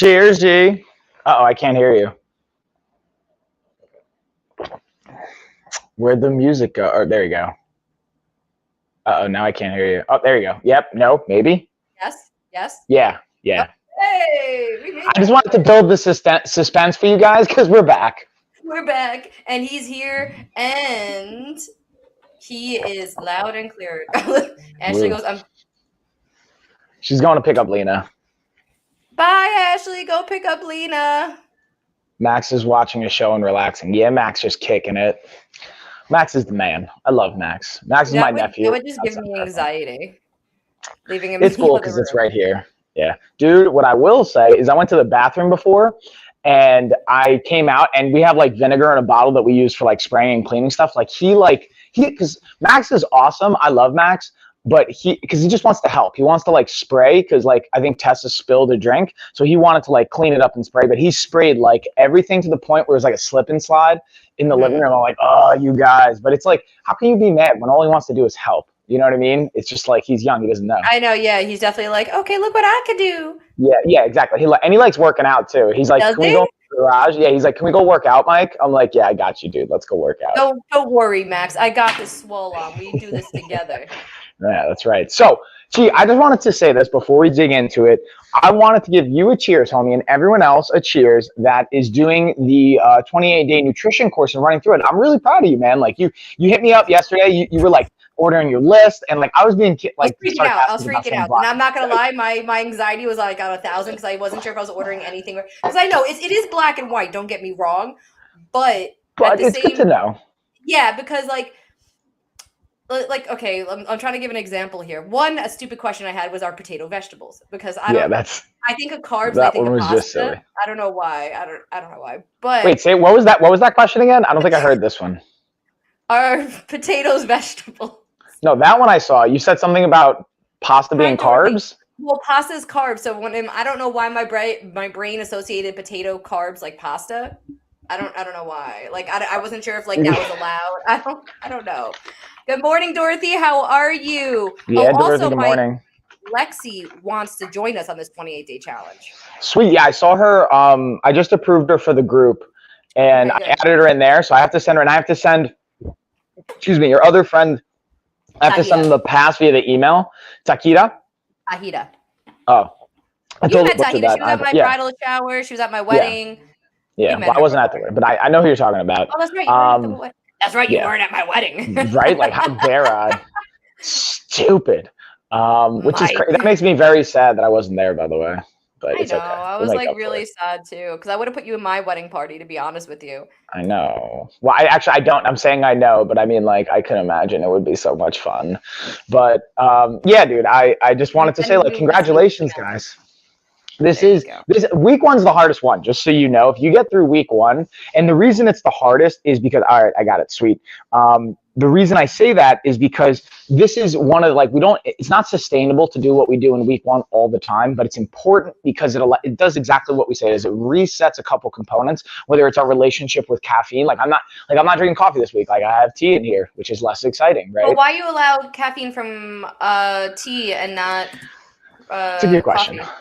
Cheers, G. Uh-oh, I can't hear you. Where'd the music go? Oh, there you go. Uh-oh, now I can't hear you. Oh, there you go. Yep, no, maybe? Yes, yes. Yeah. Hey, we made it. I just wanted to build the suspense for you guys because we're back. We're back, and he's here, and he is loud and clear. Ashley goes, She's going to pick up Lena. Bye, Ashley. Go pick up Lena. Max is watching a show and relaxing. Yeah, Max just kicking it. Max is the man. I love Max. Max is my nephew. That would just give me anxiety. Leaving him. It's cool because it's right here. Yeah. Dude, what I will say is I went to the bathroom before and I came out and we have like vinegar in a bottle that we use for like spraying and cleaning stuff. Like because Max is awesome. I love Max. But because he just wants to help. He wants to like spray because like I think Tessa spilled a drink. So he wanted to like clean it up and spray. But he sprayed like everything to the point where it was like a slip and slide in the living room. I'm like, oh, you guys. But it's like, how can you be mad when all he wants to do is help? You know what I mean? It's just like he's young. He doesn't know. I know. Yeah. He's definitely like, okay, look what I could do. Yeah, exactly. He likes working out too. He's like, can we go to the garage? Yeah, he's like, can we go work out, Mike? I'm like, yeah, I got you, dude. Let's go work out. Don't worry, Max. I got this swole on. We do this together. Yeah, that's right. So, gee, I just wanted to say this before we dig into it. I wanted to give you a cheers, homie, and everyone else a cheers that is doing the 28-day nutrition course and running through it. I'm really proud of you, man. Like you hit me up yesterday. You were like ordering your list, and like I was being like I was freaking out. And I'm not gonna lie, my anxiety was like on 1,000 because I wasn't sure if I was ordering anything. Because I know it is black and white. Don't get me wrong, but it's good to know. Yeah, because like okay, I'm trying to give an example here. One, a stupid question I had was our potato vegetables because I think of carbs. That I think one was of pasta. Just silly. I don't know why. I don't know why. But wait, say what was that? What was that question again? I don't think I heard this one. Are potatoes vegetables? No, that one I saw. You said something about pasta being carbs. Well, pasta is carbs. So I don't know why my brain associated potato carbs like pasta. I don't know why. Like I wasn't sure if like that was allowed. I don't know. Good morning, Dorothy. How are you? Yeah, Dorothy, good morning. Lexi wants to join us on this 28-day challenge. Sweet. Yeah, I saw her. I just approved her for the group, and I added her in there. So I have to send her, and I have to send, excuse me, your other friend. I have to send them the pass via the email. Tahida. Oh. You met Tahida. She was at my bridal shower. She was at my wedding. Yeah, well, I wasn't at the wedding, but I know who you're talking about. Oh, that's right. You weren't at the wedding. That's right, you weren't at my wedding. Right? Like, how dare I? Stupid. Which is crazy. That makes me very sad that I wasn't there, by the way. But it's okay. I was like really sad too, because I would have put you in my wedding party, to be honest with you. I know. Well, I don't. I'm saying I know, but I mean, like, I can imagine it would be so much fun. But yeah, dude, I just wanted to say, like, congratulations, guys. This week one's the hardest one, just so you know. If you get through week one, and the reason it's the hardest is because, all right, I got it, sweet. The reason I say that is because this is one of it's not sustainable to do what we do in week one all the time, but it's important because it does exactly what we say is it resets a couple components, whether it's our relationship with caffeine. I'm not drinking coffee this week. Like I have tea in here, which is less exciting, right? Well, why you allow caffeine from tea and not it's a good question. Coffee?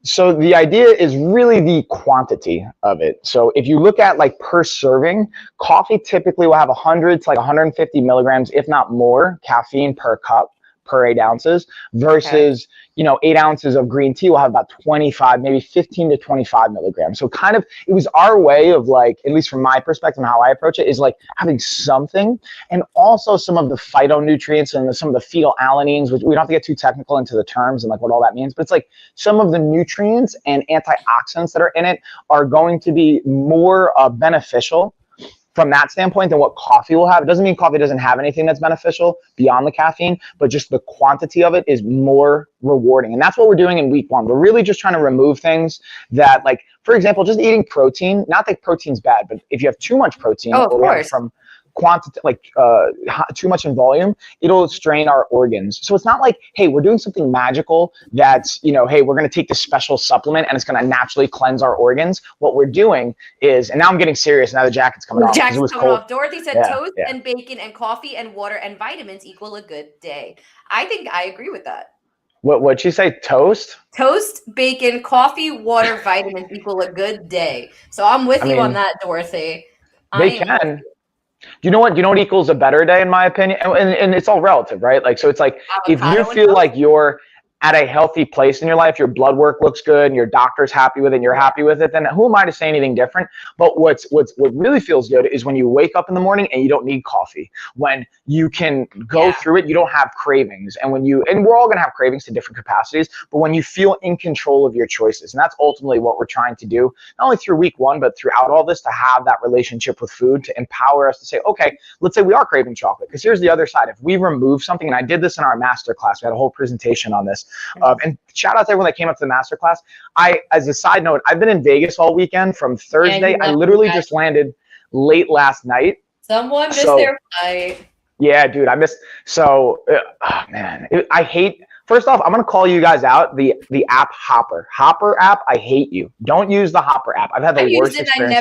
So the idea is really the quantity of it. So if you look at like per serving, coffee typically will have 100 to like 150 milligrams, if not more, caffeine per cup. per 8 ounces versus, you know, 8 ounces of green tea will have about 25, maybe 15 to 25 milligrams. So kind of, it was our way of like, at least from my perspective and how I approach it, is like having something, and also some of the phytonutrients and some of the phenylalanines, which we don't have to get too technical into the terms and like what all that means, but it's like some of the nutrients and antioxidants that are in it are going to be more beneficial from that standpoint than what coffee will have. It doesn't mean coffee doesn't have anything that's beneficial beyond the caffeine, but just the quantity of it is more rewarding. And that's what we're doing in week 1. We're really just trying to remove things that, like, for example, just eating protein, not that protein's bad, but if you have too much protein, from quantity, like too much in volume, it'll strain our organs. So it's not like, hey, we're doing something magical that's, you know, hey, we're going to take this special supplement and it's going to naturally cleanse our organs. What we're doing is, and now I'm getting serious, now the jacket's coming off. Jacket's coming off. Dorothy said toast and bacon and coffee and water and vitamins equal a good day. I think I agree with that. What'd she say? Toast? Toast, bacon, coffee, water, vitamins equal a good day. So I'm with you on that, Dorothy. They can. You know what equals a better day, in my opinion? And it's all relative, right? Like, so it's like, if you feel like you're at a healthy place in your life, your blood work looks good and your doctor's happy with it and you're happy with it, then who am I to say anything different? But what really feels good is when you wake up in the morning and you don't need coffee, when you can go through it, you don't have cravings. And and we're all going to have cravings to different capacities, but when you feel in control of your choices, and that's ultimately what we're trying to do, not only through week 1, but throughout all this, to have that relationship with food, to empower us to say, okay, let's say we are craving chocolate, because here's the other side. If we remove something, and I did this in our master class, we had a whole presentation on this, and shout out to everyone that came up to the masterclass. As a side note, I've been in Vegas all weekend from Thursday. I literally just landed late last night. Someone missed their flight. Yeah, dude, I missed. So, man, I hate. First off, I'm gonna call you guys out. The app Hopper app. I hate you. Don't use the Hopper app. I've had the worst experience.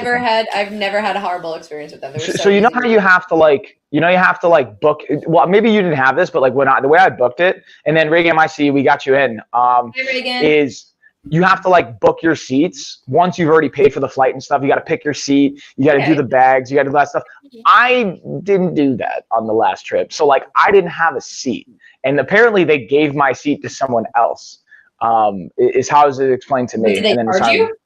I've never had a horrible experience with them. So you know how you have to like. You have to like book. Well, maybe you didn't have this, but like the way I booked it, and then Reagan, I see we got you in. Is you have to like book your seats once you've already paid for the flight and stuff. You got to pick your seat. You got to do the bags. You got to do that stuff. I didn't do that on the last trip, so like I didn't have a seat, and apparently they gave my seat to someone else. Is how is it explained to me? Did they charge you?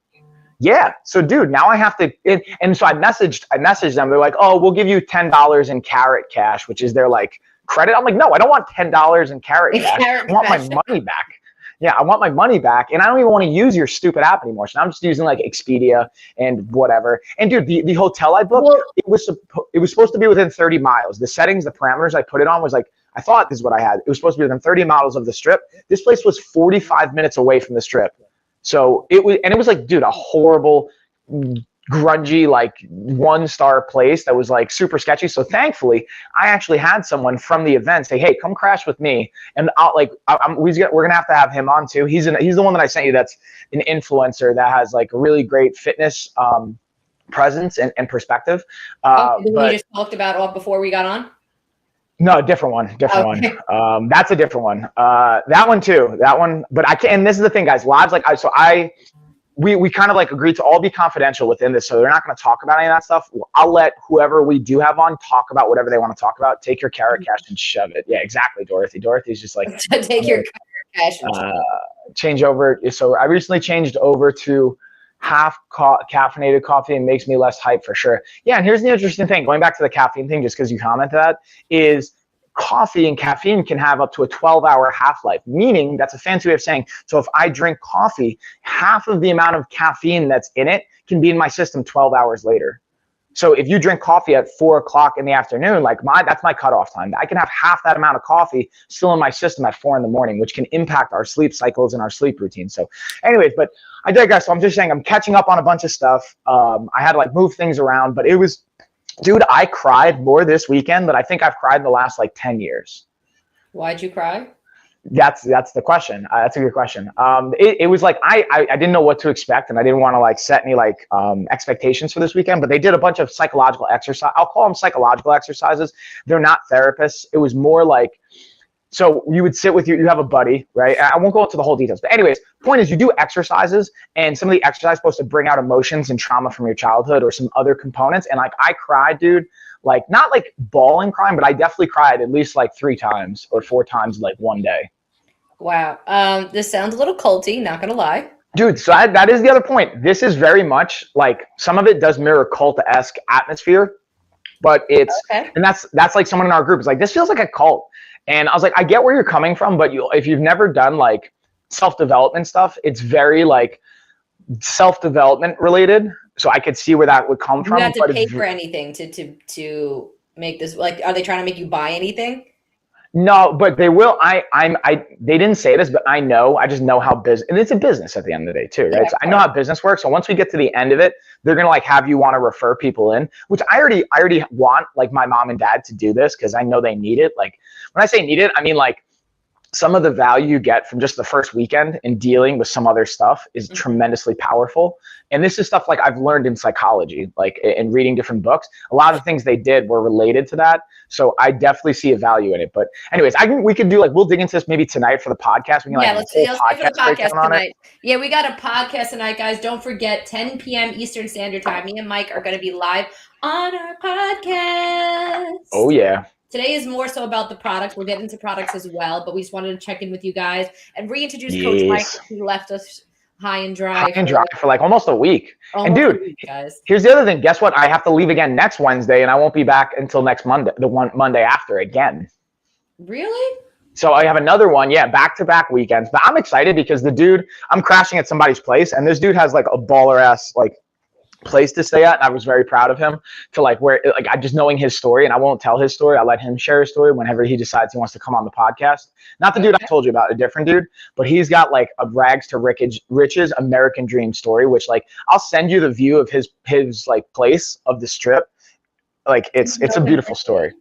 Yeah. So dude, now I have to, and so I messaged them. They're like, oh, we'll give you $10 in carrot cash, which is their like credit. I'm like, no, I don't want $10 in carrot cash. I want my money back. Yeah, I want my money back, and I don't even want to use your stupid app anymore. So I'm just using like Expedia and whatever. And dude, the hotel I booked, it was supposed to be within 30 miles. The settings, the parameters I put it on was like, I thought this is what I had. It was supposed to be within 30 miles of the strip. This place was 45 minutes away from the strip. So it was like, dude, a horrible, grungy, like 1-star place that was like super sketchy. So thankfully, I actually had someone from the event say, "Hey, come crash with me," and we're gonna have him on too. He's the one that I sent you. That's an influencer that has like a really great fitness presence and perspective. But we just talked about before we got on. No, different one. That's a different one. That one too. That one. But I can't. And this is the thing, guys. Lives we kind of like agreed to all be confidential within this, so they're not going to talk about any of that stuff. I'll let whoever we do have on talk about whatever they want to talk about. Take your carrot cash and shove it. Yeah, exactly, Dorothy. Dorothy's just like take your carrot cash. Change over. So I recently changed over to half caffeinated coffee, and makes me less hype for sure. Yeah, and here's the interesting thing, going back to the caffeine thing, just because you commented that, is coffee and caffeine can have up to a 12-hour half-life, meaning that's a fancy way of saying, so if I drink coffee, half of the amount of caffeine that's in it can be in my system 12 hours later. So if you drink coffee at 4 o'clock in the afternoon, like that's my cutoff time. I can have half that amount of coffee still in my system at 4 in the morning, which can impact our sleep cycles and our sleep routine. So anyways, but I digress. So I'm just saying I'm catching up on a bunch of stuff. I had to like move things around, but it was, dude, I cried more this weekend than I think I've cried in the last like 10 years. Why'd you cry? That's the question. That's a good question. It was like I didn't know what to expect, and I didn't want to like set any like expectations for this weekend. But they did a bunch of psychological exercise. I'll call them psychological exercises. They're not therapists. It was more like so you would sit with you have a buddy, right? I won't go into the whole details, but anyways, point is you do exercises, and some of the exercises supposed to bring out emotions and trauma from your childhood or some other components. And like I cried, dude, like not like bawling crying, but I definitely cried at least like 3 times or 4 times like one day. Wow. This sounds a little culty, not gonna lie. Dude, so that is the other point. This is very much like some of it does mirror cult-esque atmosphere, but it's okay. And that's like someone in our group is like, this feels like a cult. And I was like, I get where you're coming from, but if you've never done like self-development stuff, it's very like self-development related. So I could see where that would come from. You have to pay for anything to make this, like, are they trying to make you buy anything? No, but they will. They didn't say this, but I just know how business, and it's a business at the end of the day too, right? Yeah, so I know how business works. So once we get to the end of it, they're going to like have you want to refer people in, which I already want like my mom and dad to do this because I know they need it. Like when I say need it, I mean like some of the value you get from just the first weekend in dealing with some other stuff is tremendously powerful. And this is stuff like I've learned in psychology, like in reading different books. A lot of things they did were related to that. So I definitely see a value in it. But anyways, we could do like, we'll dig into this maybe tonight for the podcast. We can let's do the podcast tonight. Yeah, we got a podcast tonight, guys. Don't forget, 10 p.m. Eastern Standard Time. Me and Mike are going to be live on our podcast. Oh, yeah. Today is more so about the products. We'll get into products as well, but we just wanted to check in with you guys and reintroduce Coach Mike, who left us high and dry for like almost a week. And dude, guys, here's the other thing. Guess what? I have to leave again next Wednesday, and I won't be back until next Monday, Monday after again. Really? So I have another one, back-to-back weekends. But I'm excited because the dude, I'm crashing at somebody's place, and this dude has like a baller ass like place to stay at, and I was very proud of him to like where like I just knowing his story, and I won't tell his story. I let him share his story whenever he decides he wants to come on the podcast. Not the dude I told you about, a different dude, but he's got like a rags to riches American dream story, which like I'll send you the view of his like place of the strip. Like it's a beautiful story.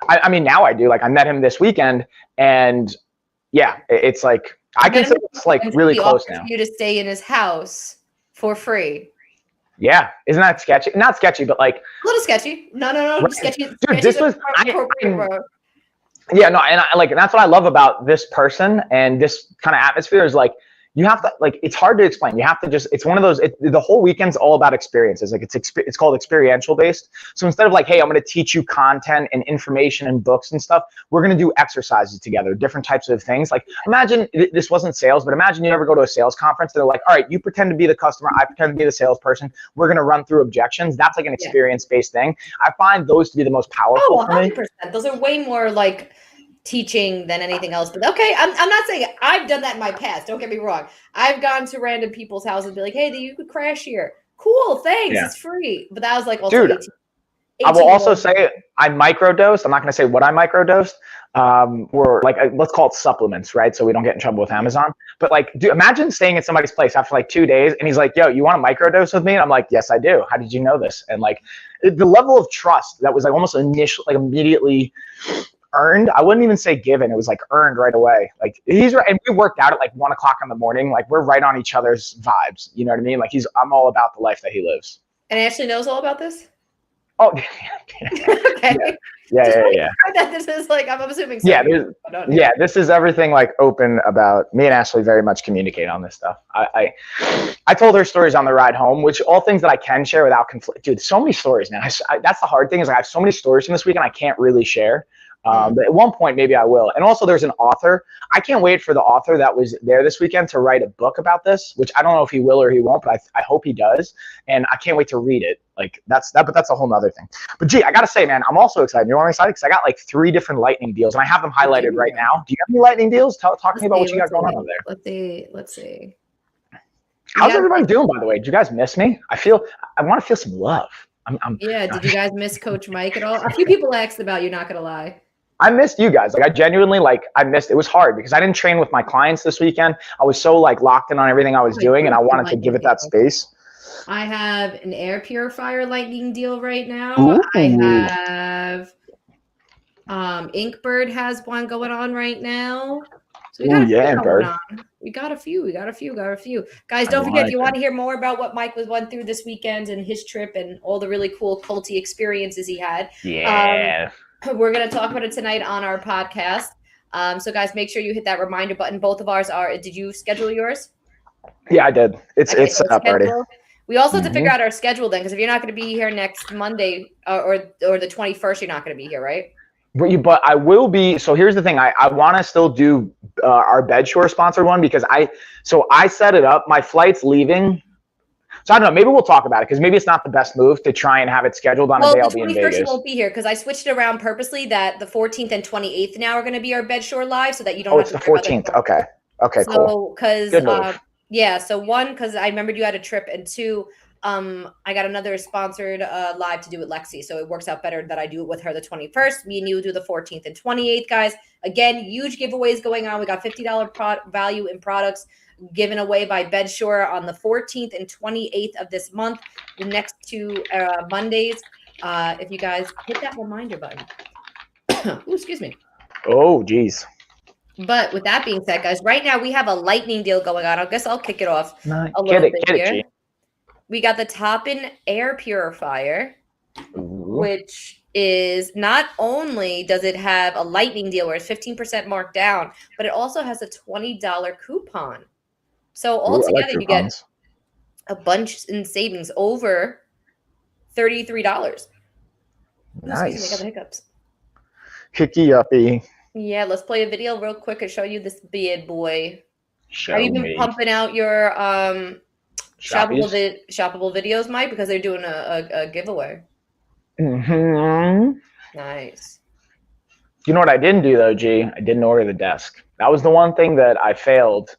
I mean now I do. Like I met him this weekend, and yeah, it's like I can say it's like really close now. You to stay in his house for free. Yeah, isn't that sketchy? Not sketchy, but like a little sketchy. No, right. Sketchy. Dude, sketchy, this was yeah, no, and that's what I love about this person and this kind of atmosphere is like you have to like it's hard to explain. You have to just it's one of those. The whole weekend's all about experiences. Like it's called experiential based. So instead of like, hey, I'm going to teach you content and information and books and stuff, we're going to do exercises together, different types of things. Like imagine this wasn't sales, but imagine you ever go to a sales conference. They're like, all right, you pretend to be the customer, I pretend to be the salesperson. We're going to run through objections. That's like an experience based thing. I find those to be the most powerful. 100%. Those are way more like teaching than anything else. But okay, I'm not saying I've done that in my past. Don't get me wrong. I've gone to random people's houses and be like, hey, you could crash here. Cool, thanks. Yeah. It's free. But that was like also dude, 18 I will also say I microdosed. I'm not going to say what I microdosed. Or like let's call it supplements, right? So we don't get in trouble with Amazon. But like, dude, imagine staying at somebody's place after like 2 days, and he's like, "Yo, you want to microdose with me?" And I'm like, "Yes, I do." How did you know this? And like, the level of trust that was like almost immediately earned. I wouldn't even say given. It was like earned right away. Like he's right, and we worked out at like 1 o'clock in the morning. Like we're right on each other's vibes. You know what I mean? Like I'm all about the life that he lives. And he actually knows all about this. Oh, okay. Yeah. This is like I'm assuming. So. Yeah, this is everything like open about me and Ashley. Very much communicate on this stuff. I told her stories on the ride home, which all things that I can share without conflict. Dude, so many stories, man. That's the hard thing is like, I have so many stories from this weekend I can't really share. But at one point, maybe I will. And also there's an author. I can't wait for the author that was there this weekend to write a book about this, which I don't know if he will or he won't, but I hope he does. And I can't wait to read it. Like but that's a whole nother thing. But gee, I got to say, man, I'm also excited. You know why I'm excited? Because I got like 3 different lightning deals and I have them highlighted right now. Do you have any lightning deals? Talk to me about what you got going on over there. Let's see. How's everybody doing, by the way? Did you guys miss me? I want to feel some love. Yeah. Did you guys miss Coach Mike at all? A few people asked about you, not going to lie. I missed you guys. Like I genuinely I missed it. Was hard because I didn't train with my clients this weekend. I was so like locked in on everything I was doing and I wanted to give it that space. I have an air purifier lightning deal right now. Ooh. I have Inkbird has one going on right now. So we got a few going on. We got a few. Guys, don't forget if you want to hear more about what Mike went through this weekend and his trip and all the really cool culty experiences he had. Yeah. We're going to talk about it tonight on our podcast. So guys, make sure you hit that reminder button. Both of ours are. Did you schedule yours? Yeah, I did. It's set up already. We also have to figure out our schedule then, because if you're not going to be here next Monday or the 21st, you're not going to be here, right? But I will be. So here's the thing. I want to still do our Bedshore sponsored one because I set it up. My flight's leaving. So I don't know. Maybe we'll talk about it because maybe it's not the best move to try and have it scheduled on a day I'll be in Vegas. Well, the 21st you won't be here because I switched it around purposely that the 14th and 28th now are going to be our Bedshore live so that you don't have to. Oh, it's the 14th. Okay. Okay, cool. So, because, yeah, so one, because I remembered you had a trip, and two, I got another sponsored live to do with Lexi, so it works out better that I do it with her the 21st. Me and you do the 14th and 28th, guys. Again, huge giveaways going on. We got $50 value in products given away by Bedshore on the 14th and 28th of this month. The next two Mondays, if you guys hit that reminder button. Ooh, excuse me. Oh, geez. But with that being said, guys, right now we have a lightning deal going on. I guess I'll kick it off a little bit here. We got the Toppin air purifier, which is not only does it have a lightning deal where it's 15% marked down, but it also has a $20 coupon. So altogether, you get a bunch in savings over $33. Nice. Excuse me, I got the hiccups. Hickey uppy. Yeah, let's play a video real quick and show you this beard boy. Show Have you been pumping out your shoppable videos, Mike? Because they're doing a giveaway. Nice. You know what I didn't do though, G? I didn't order the desk. That was the one thing that I failed.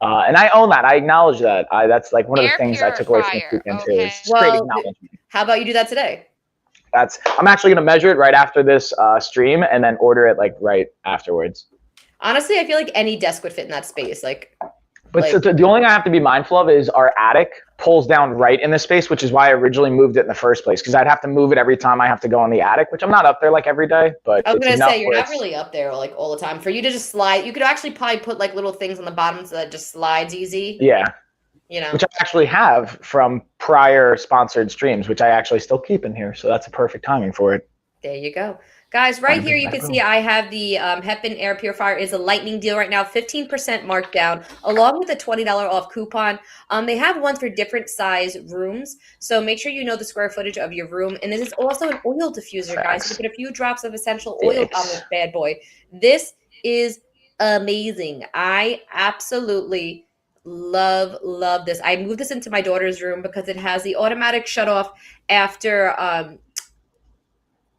And I own that. I acknowledge that. That's like one of the things I took away from the weekend too. It's great acknowledgement. How about you do that today? I'm actually going to measure it right after this stream and then order it like right afterwards. Honestly, I feel like any desk would fit in that space. So the only thing I have to be mindful of is our attic pulls down right in this space, which is why I originally moved it in the first place. Because I'd have to move it every time I have to go in the attic, which I'm not up there like every day. But I was going to say, you're not really up there like all the time. For you to just slide, you could actually probably put like little things on the bottom so that it just slides easy. Yeah. You know, which I actually have from prior sponsored streams, which I actually still keep in here. So that's a perfect timing for it. There you go. Guys, right here you can see I have the Hepburn air purifier is a lightning deal right now, 15% marked down, along with a $20 off coupon. They have one for different size rooms, so make sure you know the square footage of your room. And this is also an oil diffuser, guys. You put a few drops of essential oil on this bad boy. This is amazing. I absolutely love this. I moved this into my daughter's room because it has the automatic shut off after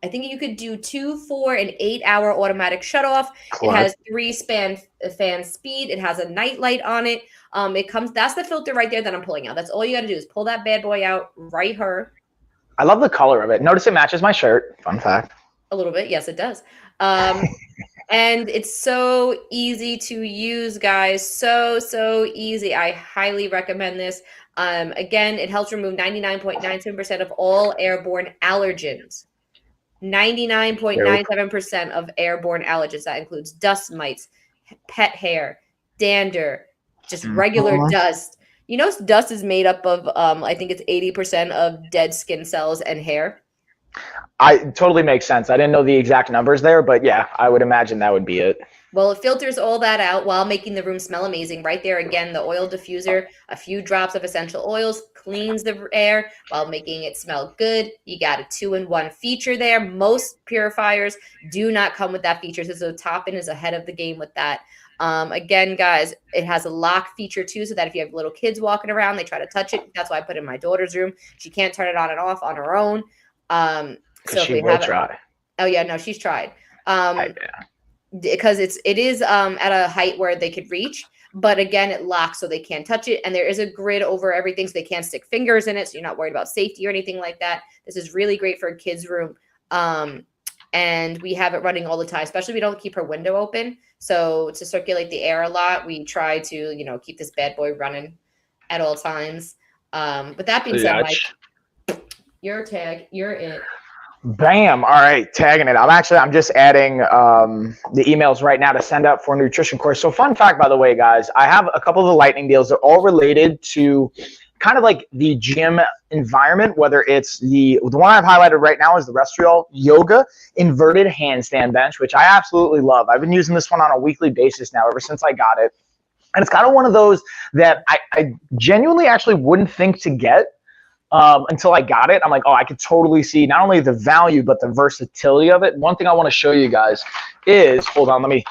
I think you could do 2, 4, and 8 hour automatic shut off. It has 3-span fan speed. It has a night light on it. That's the filter right there that I'm pulling out. That's all you got to do is pull that bad boy out right here. I love the color of it. Notice it matches my shirt. Fun fact. A little bit. Yes, it does. And it's so easy to use, guys. So easy. I highly recommend this. Again, it helps remove 99.97% of all airborne allergens. 99.97% of airborne allergens. That includes dust mites, pet hair, dander, just regular dust. You know, dust is made up of, I think it's 80% of dead skin cells and hair. I totally makes sense. I didn't know the exact numbers there, but yeah, I would imagine that would be it. Well, it filters all that out while making the room smell amazing. Right there, again, the oil diffuser, a few drops of essential oils, cleans the air while making it smell good. You got a 2-in-1 feature there. Most purifiers do not come with that feature, so Toppin is ahead of the game with that. Again, guys, it has a lock feature too, so that if you have little kids walking around, they try to touch it. That's why I put it in my daughter's room. She can't turn it on and off on her own. So she will try. Oh yeah, no, she's tried. Because it is at a height where they could reach, but again, it locks so they can't touch it. And there is a grid over everything, so they can't stick fingers in it. So you're not worried about safety or anything like that. This is really great for a kid's room. And we have it running all the time, especially we don't keep her window open. So to circulate the air a lot, we try to, keep this bad boy running at all times. With that being said, Mike, your tag, you're it. Bam. All right. Tagging it. I'm just adding the emails right now to send out for a nutrition course. So fun fact, by the way, guys, I have a couple of the lightning deals. They're all related to kind of like the gym environment, whether it's the one I've highlighted right now is the Restrial Yoga Inverted Handstand Bench, which I absolutely love. I've been using this one on a weekly basis now ever since I got it. And it's kind of one of those that I genuinely actually wouldn't think to get until I got it. I'm like, oh, I could totally see not only the value, but the versatility of it. One thing I want to show you guys is, hold on, let me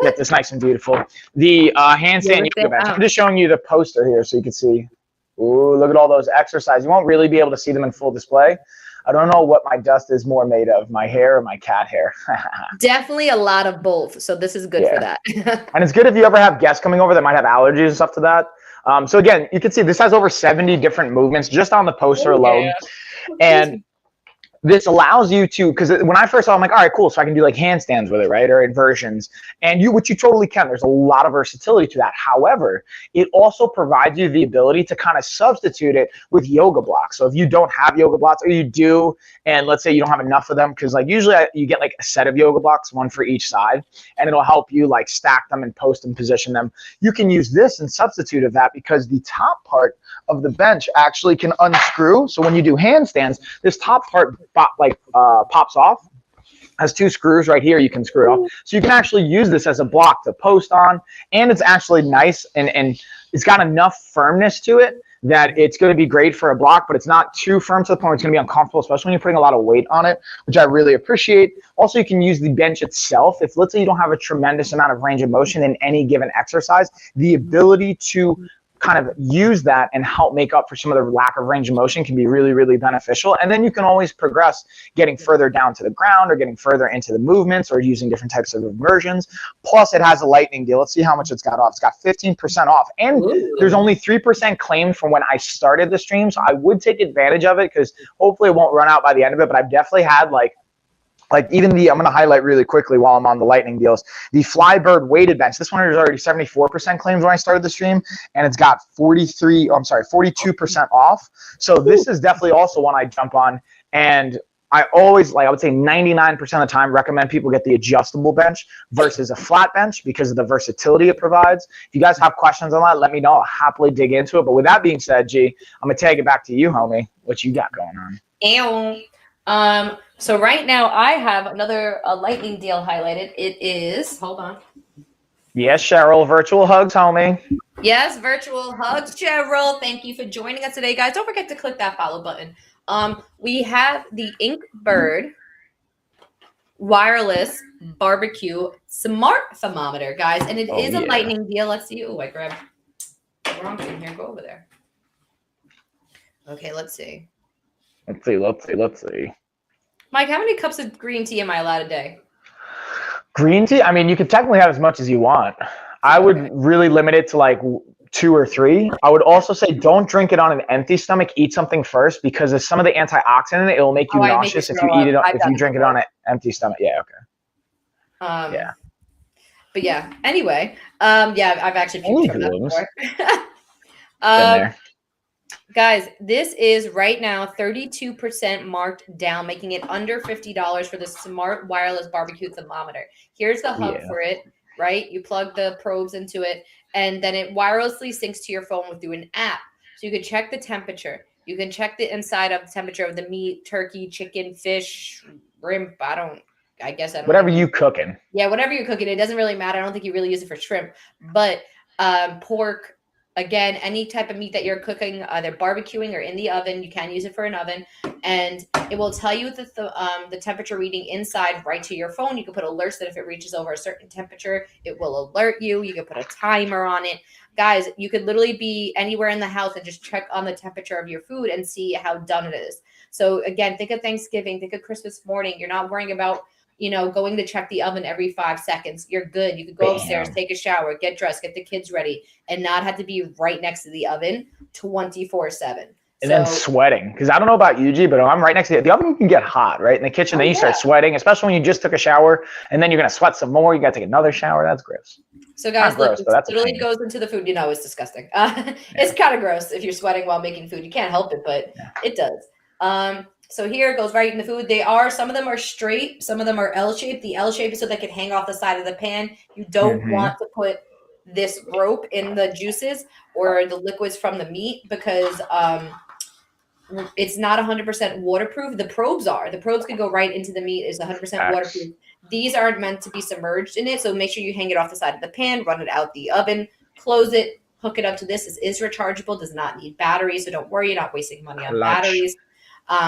get this nice and beautiful. The handstand yoga bench. I'm just showing you the poster here so you can see. Ooh, look at all those exercises. You won't really be able to see them in full display. I don't know what my dust is more made of, my hair or my cat hair. Definitely a lot of both. So this is good for that. And it's good if you ever have guests coming over that might have allergies and stuff to that. So again, you can see this has over 70 different movements just on the poster alone. And this allows you to, because when I first saw it, I'm like, all right, cool. So I can do like handstands with it, right? Or inversions. And which you totally can. There's a lot of versatility to that. However, it also provides you the ability to kind of substitute it with yoga blocks. So if you don't have yoga blocks, or you do, and let's say you don't have enough of them, because like usually you get like a set of yoga blocks, one for each side, and it'll help you like stack them and post and position them. You can use this in substitute of that because the top part of the bench actually can unscrew. So when you do handstands, this top part pops off. Has two screws right here. You can screw it off. So you can actually use this as a block to post on, and it's actually nice and it's got enough firmness to it that it's going to be great for a block, but it's not too firm to the point where it's going to be uncomfortable, especially when you're putting a lot of weight on it, which I really appreciate. Also, you can use the bench itself. If let's say you don't have a tremendous amount of range of motion in any given exercise, the ability to kind of use that and help make up for some of the lack of range of motion can be really, really beneficial. And then you can always progress getting further down to the ground or getting further into the movements or using different types of inversions. Plus, it has a lightning deal. Let's see how much it's got off. It's got 15% off. And there's only 3% claimed from when I started the stream. So I would take advantage of it because hopefully it won't run out by the end of it. But I've definitely had like even the, I'm going to highlight really quickly while I'm on the lightning deals, the Flybird weighted bench. This one is already 74% claimed when I started the stream, and it's got 42% off. So this is definitely also one I jump on. And I always, I would say 99% of the time, recommend people get the adjustable bench versus a flat bench because of the versatility it provides. If you guys have questions on that, let me know. I'll happily dig into it. But with that being said, G, I'm going to take it back to you, homie. What you got going on? Ew. So right now I have another lightning deal highlighted. It is, hold on. Yes, Cheryl, virtual hugs, homie. Yes, virtual hugs, Cheryl. Thank you for joining us today, guys. Don't forget to click that follow button. We have the Inkbird wireless barbecue smart thermometer, guys, and it is a lightning deal. Let's see. Oh, I grabbed the wrong thing here. Go over there. Okay, let's see. Let's see. Mike, how many cups of green tea am I allowed a day? Green tea? I mean, you could technically have as much as you want. I would really limit it to like 2 or 3. I would also say don't drink it on an empty stomach. Eat something first because of some of the antioxidant in it. It will make you nauseous if you eat it. If you drink it on an empty stomach. Yeah. Okay. Yeah. But yeah. Anyway. Yeah. I've actually puked from that before. Been there. Guys, this is right now 32% marked down, making it under $50 for the smart wireless barbecue thermometer. Here's the hub for it, right? You plug the probes into it, and then it wirelessly syncs to your phone through an app. So you can check the temperature. You can check the inside of the temperature of the meat, turkey, chicken, fish, shrimp. I guess I don't whatever you cooking. Yeah, whatever you're cooking. It doesn't really matter. I don't think you really use it for shrimp, but pork. Again, any type of meat that you're cooking, either barbecuing or in the oven, you can use it for an oven, and it will tell you the temperature reading inside right to your phone. You can put alerts that if it reaches over a certain temperature, it will alert you. You can put a timer on it. Guys, you could literally be anywhere in the house and just check on the temperature of your food and see how done it is. So again, think of Thanksgiving, think of Christmas morning. You're not worrying about going to check the oven every 5 seconds. You're good. You could go upstairs, take a shower, get dressed, get the kids ready, and not have to be right next to the oven 24/7. And then sweating. Because I don't know about you, G, but I'm right next to it. The oven can get hot, right? In the kitchen, then you start sweating, especially when you just took a shower, and then you're going to sweat some more. You got to take another shower. That's gross. So guys, look, it literally goes into the food. It's disgusting. It's kind of gross if you're sweating while making food. You can't help it, but it does. So here it goes right in the food. Some of them are straight. Some of them are L-shaped. The L-shape is so they can hang off the side of the pan. You don't want to put this rope in the juices or the liquids from the meat because it's not 100% waterproof. The probes are. The probes can go right into the meat. It's 100% waterproof. These aren't meant to be submerged in it, so make sure you hang it off the side of the pan, run it out the oven, close it, hook it up to this. This is rechargeable, does not need batteries, so don't worry, you're not wasting money on batteries.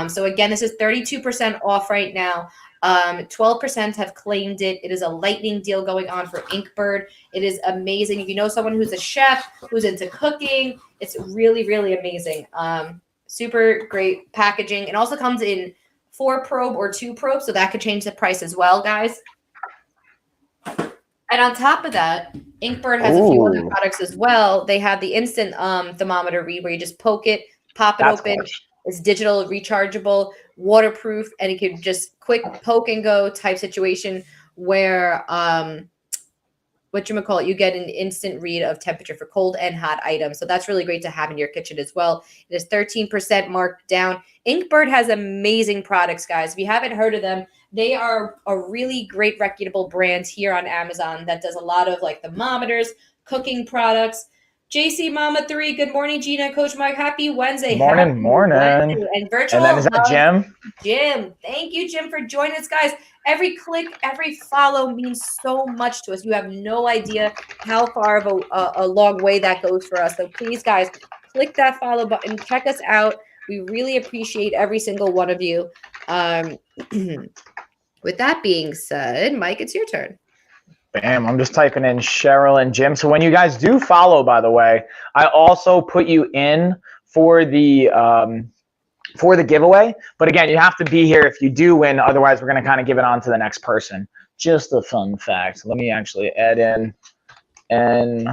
So again, this is 32% off right now. 12% have claimed it. It is a lightning deal going on for Inkbird. It is amazing. If you know someone who's a chef, who's into cooking, it's really, really amazing. Super great packaging. It also comes in 4 probe or 2 probe, so that could change the price as well, guys. And on top of that, Inkbird has a few other products as well. They have the instant thermometer read where you just poke it, pop it open. Cool. It's digital, rechargeable, waterproof, and it can just quick poke and go type situation where you get an instant read of temperature for cold and hot items. So that's really great to have in your kitchen as well. It is 13% marked down. Inkbird has amazing products, guys. If you haven't heard of them, they are a really great reputable brand here on Amazon that does a lot of like thermometers, cooking products. JC Mama 3, good morning, Gina, Coach Mike. Happy Wednesday. Morning. Wednesday. And virtual. And then is that Jim? Jim. Thank you, Jim, for joining us, guys. Every click, every follow means so much to us. You have no idea how far of a long way that goes for us. So please, guys, click that follow button. Check us out. We really appreciate every single one of you. With that being said, Mike, it's your turn. Bam, I'm just typing in Cheryl and Jim. So when you guys do follow, by the way, I also put you in for the giveaway. But again, you have to be here if you do win. Otherwise, we're going to kind of give it on to the next person. Just a fun fact. Let me actually add in and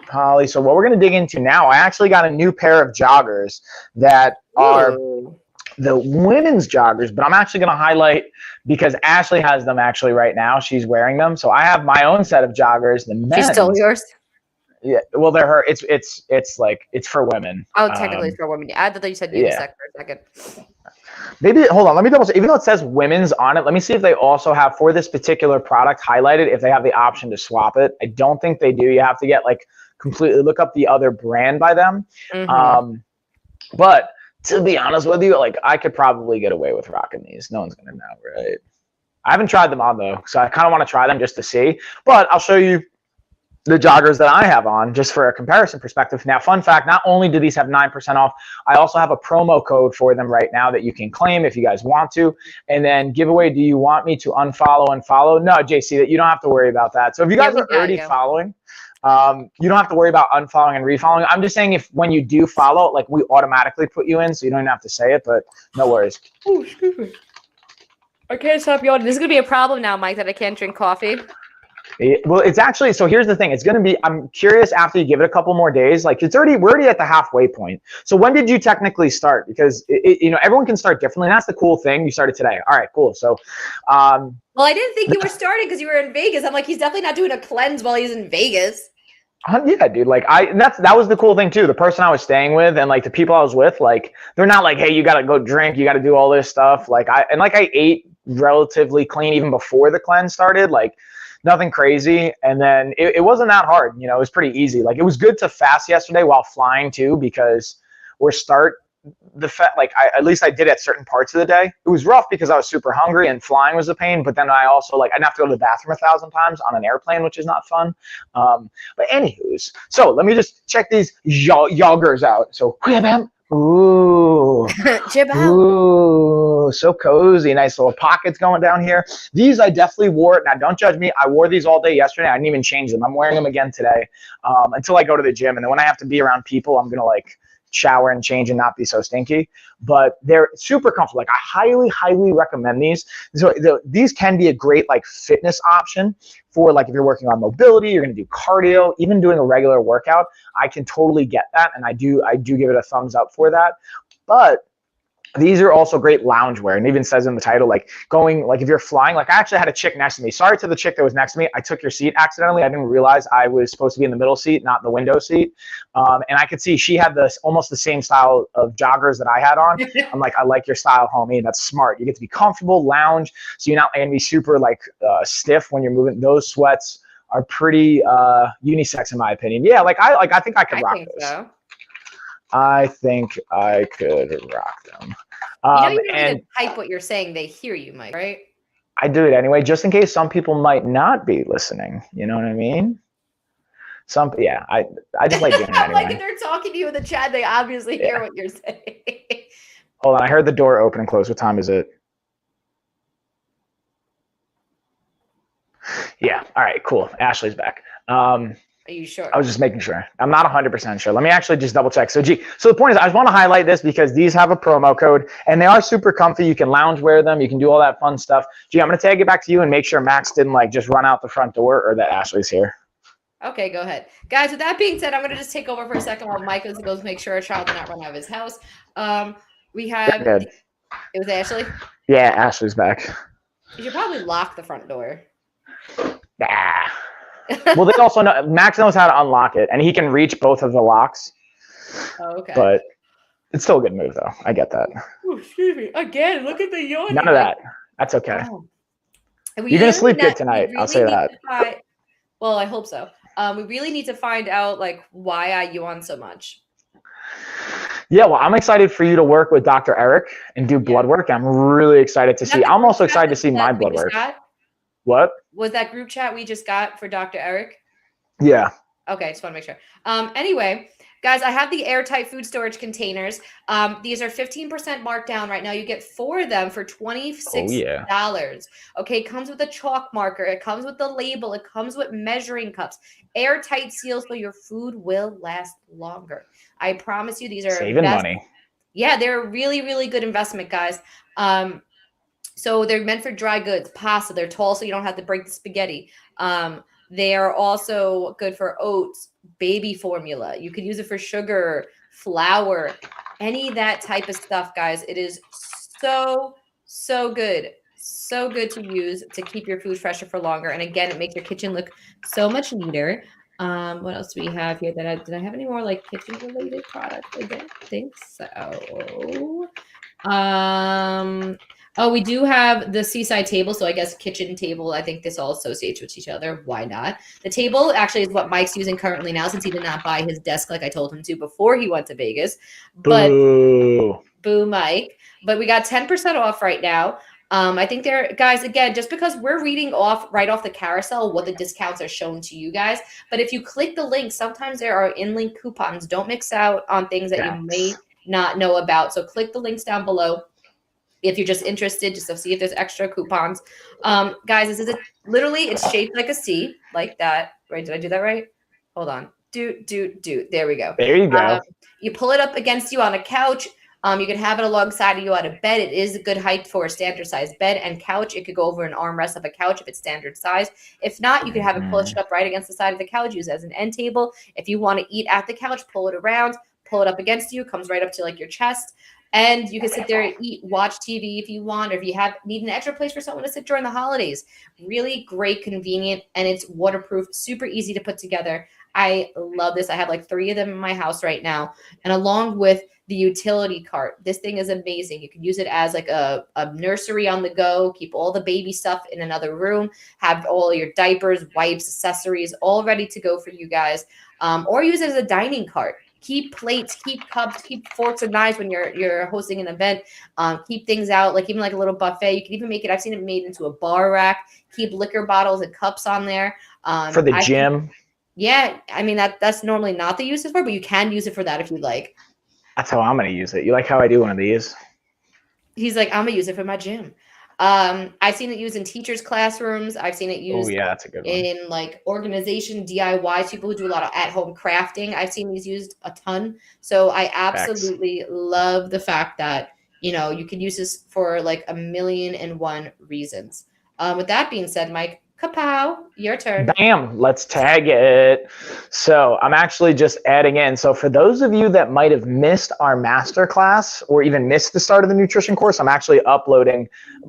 Polly. So what we're going to dig into now, I actually got a new pair of joggers that are the women's joggers, but I'm actually going to highlight because Ashley has them actually right now. She's wearing them. So I have my own set of joggers. The men's. She's still yours? Yeah. Well, they're her. It's like, it's for women. Oh, technically it's for women. I thought you said unisex for a second. Maybe, hold on. Let me double check. Even though it says women's on it, let me see if they also have, for this particular product highlighted, if they have the option to swap it. I don't think they do. You have to get like completely, look up the other brand by them. But to be honest with you, like I could probably get away with rocking these. No one's gonna know, right? I haven't tried them on though, so I kind of want to try them just to see. But I'll show you the joggers that I have on just for a comparison perspective. Now, fun fact, not only do these have 9% off, I also have a promo code for them right now that you can claim if you guys want to. And then giveaway, do you want me to unfollow and follow? No, JC, that you don't have to worry about that. So if you guys are already following, you don't have to worry about unfollowing and refollowing. I'm just saying if when you do follow, like we automatically put you in, so you don't even have to say it, but no worries. Oh, excuse me. I can't stop yawning. This is going to be a problem now, Mike, that I can't drink coffee. Well, it's actually, so here's the thing. It's going to be, I'm curious after you give it a couple more days, like we're already at the halfway point. So when did you technically start? Because, you know, everyone can start differently. And that's the cool thing. You started today. All right, cool. So, well, I didn't think you were starting because you were in Vegas. I'm like, he's definitely not doing a cleanse while he's in Vegas. Yeah, dude. Like that was the cool thing too. The person I was staying with and like the people I was with, like they're not like, hey, you got to go drink, you got to do all this stuff. Like I ate relatively clean even before the cleanse started. Like nothing crazy. And then it wasn't that hard. You know, it was pretty easy. Like it was good to fast yesterday while flying too, because at least I did at certain parts of the day. It was rough because I was super hungry and flying was a pain, but then I also I didn't have to go to the bathroom 1,000 times on an airplane, which is not fun. But anywho's, so let me just check these joggers out. So ooh, ooh, so cozy, nice little pockets going down here. These I definitely wore. Now don't judge me. I wore these all day yesterday. I didn't even change them. I'm wearing them again today until I go to the gym. And then when I have to be around people, I'm gonna shower and change and not be so stinky. But they're super comfortable. Like I highly recommend these. So these can be a great fitness option for if you're working on mobility, you're going to do cardio, even doing a regular workout. I can totally get that, and I do give it a thumbs up for that. But these are also great loungewear, and it even says in the title, if you're flying, I actually had a chick next to me. Sorry to the chick that was next to me. I took your seat accidentally. I didn't realize I was supposed to be in the middle seat, not the window seat. And I could see she had almost the same style of joggers that I had on. I'm like, I like your style, homie. That's smart. You get to be comfortable, lounge, so you're not going to be super stiff when you're moving. Those sweats are pretty unisex in my opinion. Yeah, I think I could rock those. So. I think I could rock them. You don't need to type what you're saying. They hear you, Mike, right? I do it anyway, just in case some people might not be listening. You know what I mean? I just like doing it anyway. Like if they're talking to you in the chat, they obviously hear what you're saying. Hold on, I heard the door open and close. What time is it? Yeah. All right. Cool. Ashley's back. Are you sure? I was just making sure. I'm not 100% sure. Let me actually just double check. So the point is, I just want to highlight this because these have a promo code and they are super comfy. You can lounge wear them. You can do all that fun stuff. G, I'm going to tag it back to you and make sure Max didn't like just run out the front door or that Ashley's here. Okay, go ahead. Guys, with that being said, I'm going to just take over for a second while Mike goes make sure a child did not run out of his house. We have, it was Ashley? Yeah, Ashley's back. You should probably lock the front door. Nah. Well, they also know Max knows how to unlock it, and he can reach both of the locks. Oh, okay. But it's still a good move, though. I get that. Oh, excuse me. Again, look at the yawn. None of that. That's okay. Oh. You're going to sleep good tonight. I'll say that. Well, I hope so. We really need to find out, like, why I yawn so much. Yeah, well, I'm excited for you to work with Dr. Eric and do blood work. I'm really excited to see. I'm also excited to see my blood work. What? Was that group chat we just got for Dr. Eric? Yeah. Okay, just want to make sure. Anyway, guys, I have the Airtight food storage containers. These are 15% marked down right now. You get 4 of them for $26. Okay, it comes with a chalk marker. It comes with the label. It comes with measuring cups. Airtight seals so your food will last longer. I promise you these are saving money. Yeah, they're a really, really good investment, guys. So they're meant for dry goods, pasta. They're tall so you don't have to break the spaghetti. They are also good for oats, baby formula. You could use it for sugar, flour, any of that type of stuff, guys. It is so, so good. So good to use to keep your food fresher for longer. And again, it makes your kitchen look so much neater. What else do we have here? Did I have any more like kitchen related products? I don't think so. Oh, we do have the seaside table. So I guess kitchen table. I think this all associates with each other. Why not? The table actually is what Mike's using currently now since he did not buy his desk like I told him to before he went to Vegas. But boo, Mike. But we got 10% off right now. I think guys, again, just because we're reading right off the carousel what the discounts are shown to you guys. But if you click the link, sometimes there are in-link coupons. Don't mix out on things that you may not know about. So click the links down below. If you're just interested, just to see if there's extra coupons. Guys, this is literally, it's shaped like a C, like that. Right? Did I do that right? Hold on. There we go. There you go. You pull it up against you on a couch. You can have it alongside of you on a bed. It is a good height for a standard size bed and couch. It could go over an armrest of a couch if it's standard size. If not, you can have it pushed up right against the side of the couch, use it as an end table. If you want to eat at the couch, pull it around, pull it up against you, comes right up to like your chest. And you can sit there and eat, watch TV if you want, or if you need an extra place for someone to sit during the holidays. Really great, convenient, and it's waterproof, super easy to put together. I love this. I have like 3 of them in my house right now. And along with the utility cart, this thing is amazing. You can use it as like a nursery on the go, keep all the baby stuff in another room, have all your diapers, wipes, accessories, all ready to go for you guys. Or use it as a dining cart. Keep plates, keep cups, keep forks and knives when you're hosting an event. Keep things out, like even like a little buffet. You can even make it, I've seen it made into a bar rack. Keep liquor bottles and cups on there. For the gym. Yeah, I mean, that's normally not the uses for, but you can use it for that if you'd like. That's how I'm going to use it. You like how I do one of these? He's like, I'm going to use it for my gym. I've seen it used in teachers' classrooms. I've seen it used that's a good one. In like organization DIYs, people who do a lot of at-home crafting. I've seen these used a ton. So I absolutely love the fact that, you can use this for like 1,000,001 reasons. With that being said, Mike, kapow, your turn. Bam, let's tag it. So I'm actually just adding in. So for those of you that might have missed our masterclass or even missed the start of the nutrition course, I'm actually uploading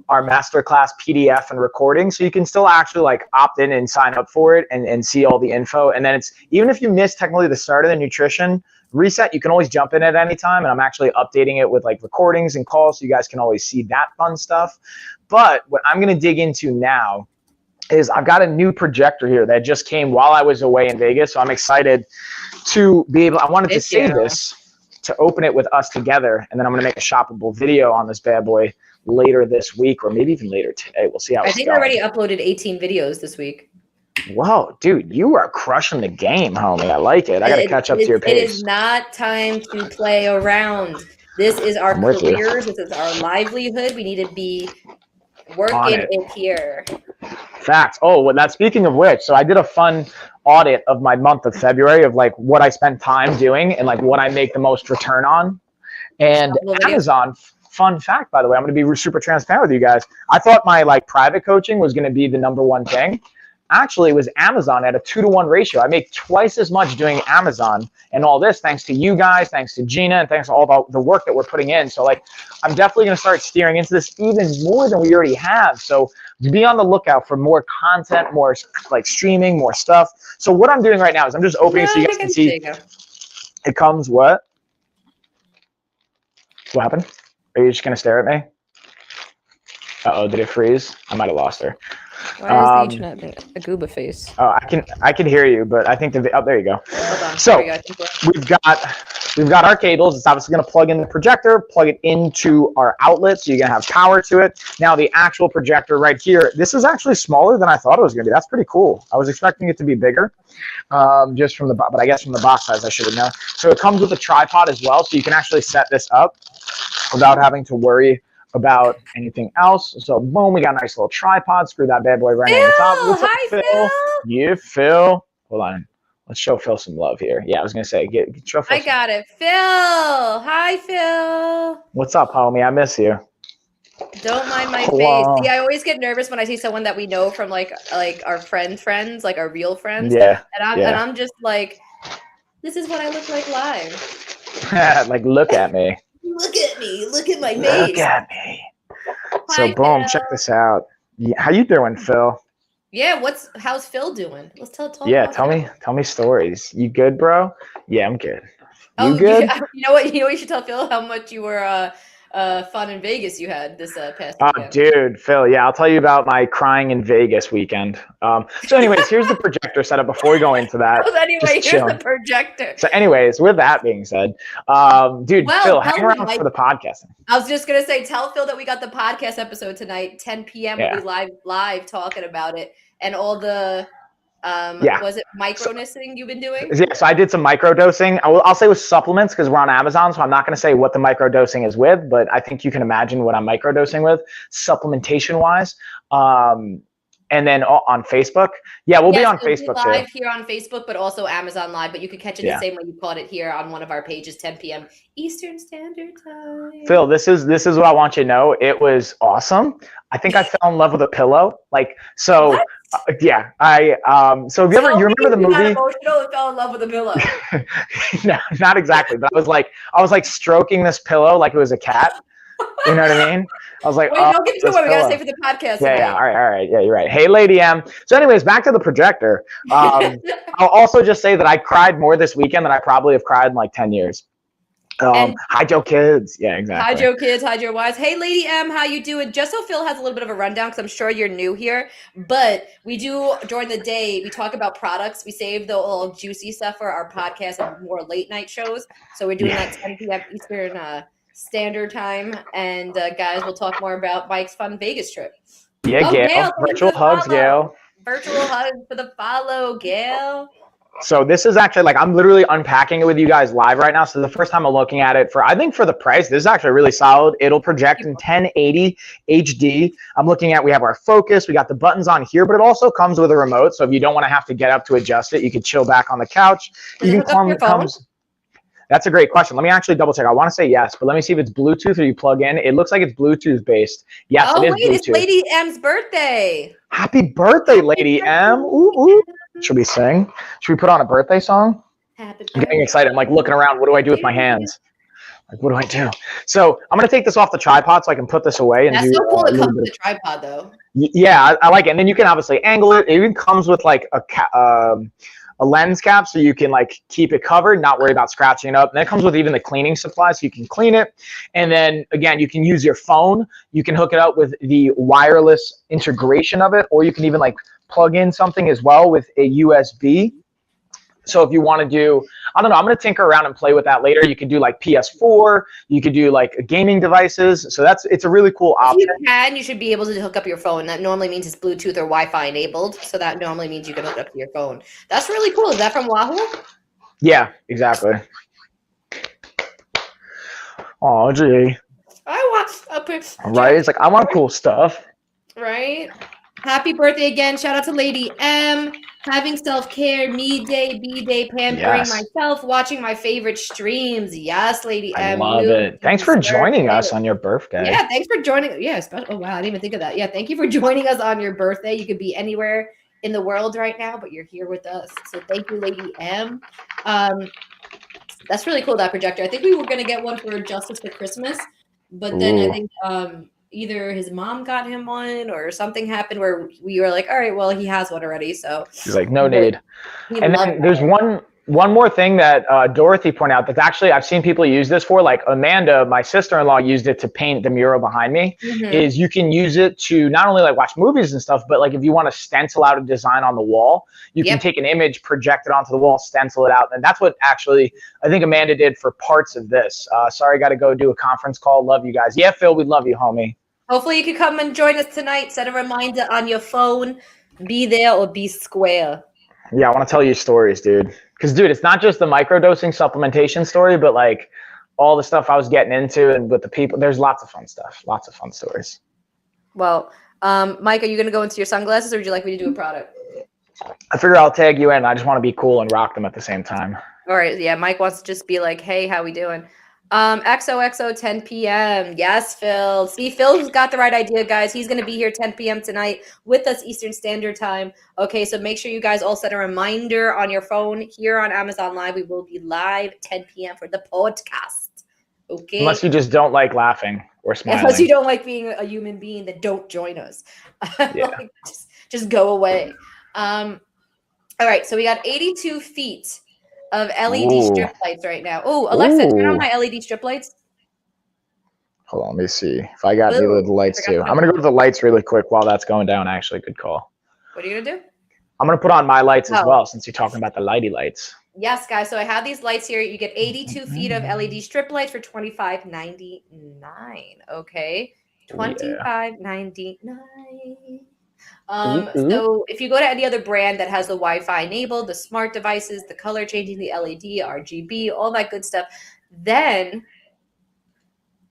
our masterclass PDF and recording. So you can still actually like opt in and sign up for it and see all the info. And then even if you missed technically the start of the nutrition reset, you can always jump in at any time. And I'm actually updating it with like recordings and calls so you guys can always see that fun stuff. But what I'm going to dig into now is I've got a new projector here that just came while I was away in Vegas. So I'm excited to be able, I wanted to save this to open it with us together. And then I'm going to make a shoppable video on this bad boy later this week, or maybe even later today. We'll see how it's going. I think I already uploaded 18 videos this week. Whoa, dude, you are crushing the game, homie. I like it. I got to catch up to your pace. It is not time to play around. This is our careers. This is our livelihood. We need to be working it here. Facts. Oh, well, that's speaking of which, so I did a fun audit of my month of February of like what I spent time doing and like what I make the most return on. And Amazon, fun fact, by the way, I'm going to be super transparent with you guys. I thought my like private coaching was going to be the #1 thing. Actually, it was Amazon at a 2-to-1 ratio. I make twice as much doing Amazon and all this thanks to you guys, thanks to Gina, and thanks to all the work that we're putting in. So like, I'm definitely going to start steering into this even more than we already have. So be on the lookout for more content, more like streaming, more stuff. So what I'm doing right now is I'm just opening so you guys can see. It comes what? What happened? Are you just going to stare at me? Uh-oh, did it freeze? I might have lost her. Why is the internet a gooba face? Oh, I can hear you, but I think that there you go. So we've got our cables. It's obviously going to plug in the projector, plug it into our outlet, so you're going to have power to it. Now the actual projector right here, this is actually smaller than I thought it was going to be. That's pretty cool. I was expecting it to be bigger, just from the but I guess from the box size I should have known. So it comes with a tripod as well, so you can actually set this up without having to worry about anything else. So boom, we got a nice little tripod. Screw that bad boy right on the top. What's up, Phil? Yeah, Phil. Hold on. Let's show Phil some love here. Yeah, I was gonna say, show Phil. I got it. Phil. Hi, Phil. What's up, homie? I miss you. Don't mind my face. See, I always get nervous when I see someone that we know from like our friends, like our real friends. Yeah. And I'm just like, this is what I look like live. Like, look at me. Look at me. Look at my face. Look at me. So boom, Phil. Check this out. Yeah, how you doing, Phil? Yeah, how's Phil doing? Let's talk. Yeah, tell me stories. You good, bro? Yeah, I'm good. You good? You know what? You should tell Phil how much you were fun in Vegas you had this past weekend. Oh, dude, Phil, yeah, I'll tell you about my crying in Vegas weekend. So anyways, here's the projector setup before we go into that. Well, anyway, here's the projector. So anyways, with that being said, dude, Phil, hang around for the podcasting. I was just going to say, tell Phil that we got the podcast episode tonight, 10 p.m. We'll be live talking about it and all the was it microdosing you've been doing? Yeah, so I did some microdosing. I'll say with supplements because we're on Amazon, so I'm not going to say what the microdosing is with, but I think you can imagine what I'm microdosing with, supplementation wise. And then on Facebook, we'll be on Facebook too. Live here on Facebook, but also Amazon Live. But you can catch it the same way you caught it here on one of our pages, 10 p.m. Eastern Standard Time. Phil, this is what I want you to know. It was awesome. I think I fell in love with a pillow. Like so. Yeah, so you remember the movie? Emotional and fell in love with a pillow. No, not exactly. But I was like stroking this pillow like it was a cat. You know what I mean? I was like, wait, don't get to it. We gotta stay for the podcast. Yeah, all right. Yeah, you're right. Hey, Lady M. So, anyways, back to the projector. I'll also just say that I cried more this weekend than I probably have cried in like 10 years. Hide your kids. Yeah, exactly. Hide your kids, hide your wives. Hey, Lady M, how you doing? Just so Phil has a little bit of a rundown, because I'm sure you're new here, but we do, during the day, we talk about products. We save the little juicy stuff for our podcast and more late night shows. So we're doing that 10 p.m. Eastern Standard Time. And guys, we'll talk more about Mike's fun Vegas trip. Yeah, Gail. Virtual hugs, Gail. Virtual hugs for the follow, Gail. So this is actually like, I'm literally unpacking it with you guys live right now. So the first time I'm looking at it I think for the price, this is actually really solid. It'll project in 1080 HD. I'm looking at, we have our focus, we got the buttons on here, but it also comes with a remote. So if you don't want to have to get up to adjust it, you can chill back on the couch. That's a great question. Let me actually double check. I want to say yes, but let me see if it's Bluetooth or you plug in. It looks like it's Bluetooth based. Yes, it is Bluetooth. It's Lady M's birthday. Happy birthday, Lady M. Ooh, ooh. Should we sing? Should we put on a birthday song? I'm getting excited. I'm like looking around. What do I do with my hands? Like, what do I do? So I'm going to take this off the tripod so I can put this away. And That's so cool. It comes with a tripod, though. Yeah, I like it. And then you can obviously angle it. It even comes with like a lens cap so you can like keep it covered, not worry about scratching it up. And then it comes with even the cleaning supplies so you can clean it. And then again, you can use your phone. You can hook it up with the wireless integration of it, or you can even like plug in something as well with a USB. So if you want to do, I don't know, I'm going to tinker around and play with that later. You could do like PS4, you could do like gaming devices. So it's a really cool option. If you should be able to hook up your phone. That normally means it's Bluetooth or Wi-Fi enabled. So that normally means you can hook up to your phone. That's really cool. Is that from Wahoo? Yeah, exactly. Oh, gee. I want a picture. Right? It's like, I want cool stuff. Right? Happy birthday again. Shout out to Lady M. Having self-care, me day, B-day, pampering myself, watching my favorite streams. Yes, Lady M. I love it. Thanks for joining us on your birthday. Yeah, thanks for joining. Yeah, oh, wow, I didn't even think of that. Yeah, thank you for joining us on your birthday. You could be anywhere in the world right now, but you're here with us. So thank you, Lady M. That's really cool, that projector. I think we were going to get one for Justice for Christmas, but then I think either his mom got him one or something happened where we were like, all right, well, he has one already. So he's like, no need. And then there's one more thing that Dorothy pointed out that actually I've seen people use this for, like Amanda, my sister-in-law, used it to paint the mural behind me, is you can use it to not only like watch movies and stuff, but like if you want to stencil out a design on the wall, you can take an image, project it onto the wall, stencil it out. And that's what actually I think Amanda did for parts of this. Sorry, I got to go do a conference call. Love you guys. Yeah, Phil, we love you, homie. Hopefully you can come and join us tonight. Set a reminder on your phone. Be there or be square. Yeah, I want to tell you stories, dude. Because, dude, it's not just the microdosing supplementation story, but like all the stuff I was getting into and with the people. There's lots of fun stuff. Lots of fun stories. Well, Mike, are you going to go into your sunglasses or would you like me to do a product? I figure I'll tag you in. I just want to be cool and rock them at the same time. All right. Yeah, Mike wants to just be like, hey, how we doing? XOXO 10 p.m. Yes, Phil. See, Phil's got the right idea, guys. He's going to be here 10 p.m. tonight with us Eastern Standard Time. Okay, so make sure you guys all set a reminder on your phone here on Amazon Live. We will be live 10 p.m. for the podcast. Okay. Unless you just don't like laughing or smiling. Unless you don't like being a human being, then don't join us. Yeah. Like, just go away. All right, so we got 82 feet of LED strip lights right now. Oh, Alexa, turn on my LED strip lights. Hold on, let me see if I got the lights too. I'm gonna go to the lights really quick while that's going down. Actually, good call. What are you gonna do? I'm gonna put on my lights as well, since you're talking about the lighty lights. Yes, guys. So I have these lights here. You get 82 feet of LED strip lights for $25.99. Okay, $25.99. So if you go to any other brand that has the Wi-Fi enabled, the smart devices, the color changing, the LED, RGB, all that good stuff, then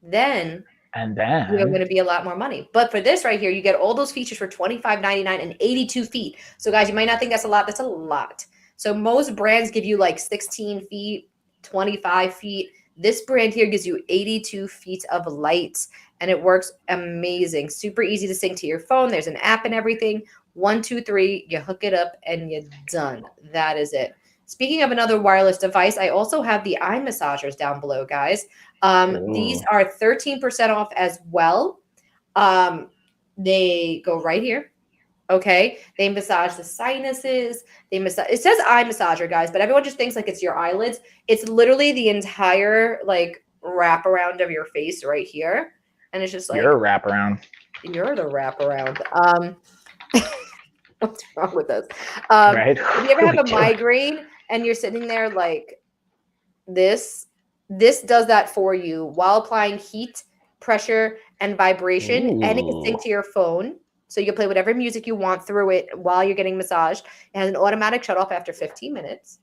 you're going to be a lot more money. But for this right here, you get all those features for $25.99 and 82 feet. So guys, you might not think that's a lot. That's a lot. So most brands give you like 16 feet, 25 feet. This brand here gives you 82 feet of lights, and it works amazing. Super easy to sync to your phone. There's an app and everything. 1, 2, 3, you hook it up and you're done. That is it. Speaking of another wireless device, I also have the eye massagers down below, guys. These are 13% off as well. They go right here. Okay, they massage the sinuses. It says eye massager, guys, but everyone just thinks like it's your eyelids. It's literally the entire like wraparound of your face right here, and it's just like you're a wraparound. You're the wraparound. What's wrong with us? Right? If you ever have a migraine and you're sitting there like this does that for you while applying heat, pressure, and vibration, and it can sync to your phone. So you can play whatever music you want through it while you're getting massaged. It has an automatic shut off after 15 minutes.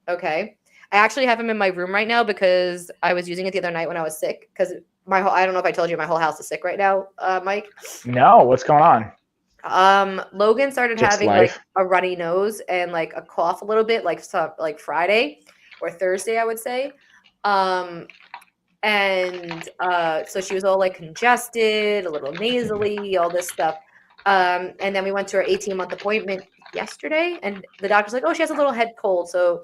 Okay. I actually have them in my room right now because I was using it the other night when I was sick. Because I don't know if I told you, my whole house is sick right now, Mike. No, what's going on? Logan started having like a runny nose and like a cough a little bit, like Friday or Thursday, I would say. So she was all like congested, a little nasally, all this stuff. And then we went to our 18-month appointment yesterday, and the doctor's like, oh, she has a little head cold. So,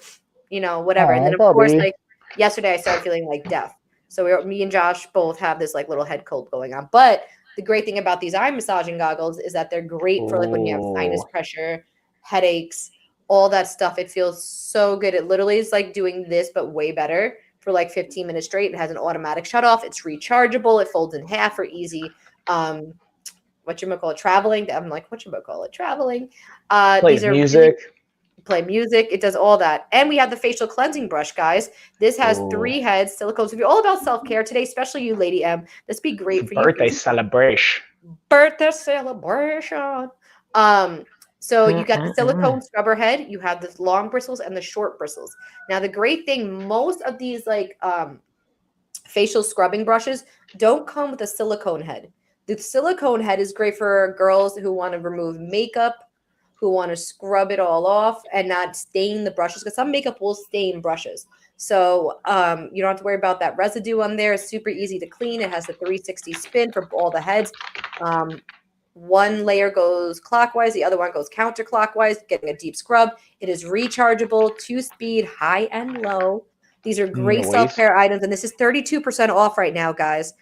whatever. And then, of course, like yesterday, I started feeling like death. So me and Josh both have this like little head cold going on. But the great thing about these eye massaging goggles is that they're great for like when you have sinus pressure, headaches, all that stuff. It feels so good. It literally is like doing this, but way better for like 15 minutes straight. It has an automatic shut off. It's rechargeable. It folds in half for easy traveling. I'm like, traveling. Plays These are music. play music. It does all that. And we have the facial cleansing brush, guys. This has 3 heads, silicones. If you're all about self-care today, especially you, Lady M, this be great for Birthday celebration. Birthday celebration. So you got the silicone scrubber head, you have the long bristles and the short bristles. Now the great thing, most of these like facial scrubbing brushes don't come with a silicone head. The silicone head is great for girls who want to remove makeup, who want to scrub it all off and not stain the brushes, because some makeup will stain brushes. So you don't have to worry about that residue on there. It's super easy to clean. It has a 360 spin for all the heads. One layer goes clockwise, the other one goes counterclockwise, getting a deep scrub. It is rechargeable, 2-speed, high and low. These are great self-care items, and this is 32% off right now, guys.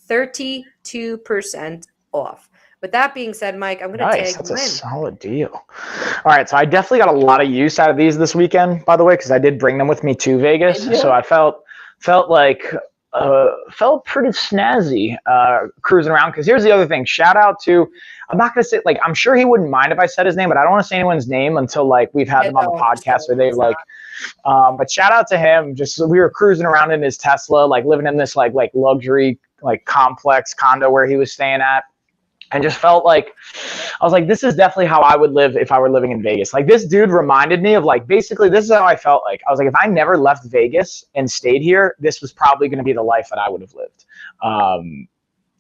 32% off. With that being said, Mike, I'm going to tag you in. That's a solid deal. All right, so I definitely got a lot of use out of these this weekend, by the way, because I did bring them with me to Vegas. So I felt like felt pretty snazzy cruising around. Because here's the other thing. Shout out to, I'm not going to say, like, I'm sure he wouldn't mind if I said his name, but I don't want to say anyone's name until, like, we've had them on the podcast or they've, like, but shout out to him. Just we were cruising around in his Tesla, like, living in this, like luxury, like, complex condo where he was staying at. And just felt like, I was like, this is definitely how I would live if I were living in Vegas. Like, this dude reminded me of, like, basically, this is how I felt like. I was like, if I never left Vegas and stayed here, this was probably going to be the life that I would have lived.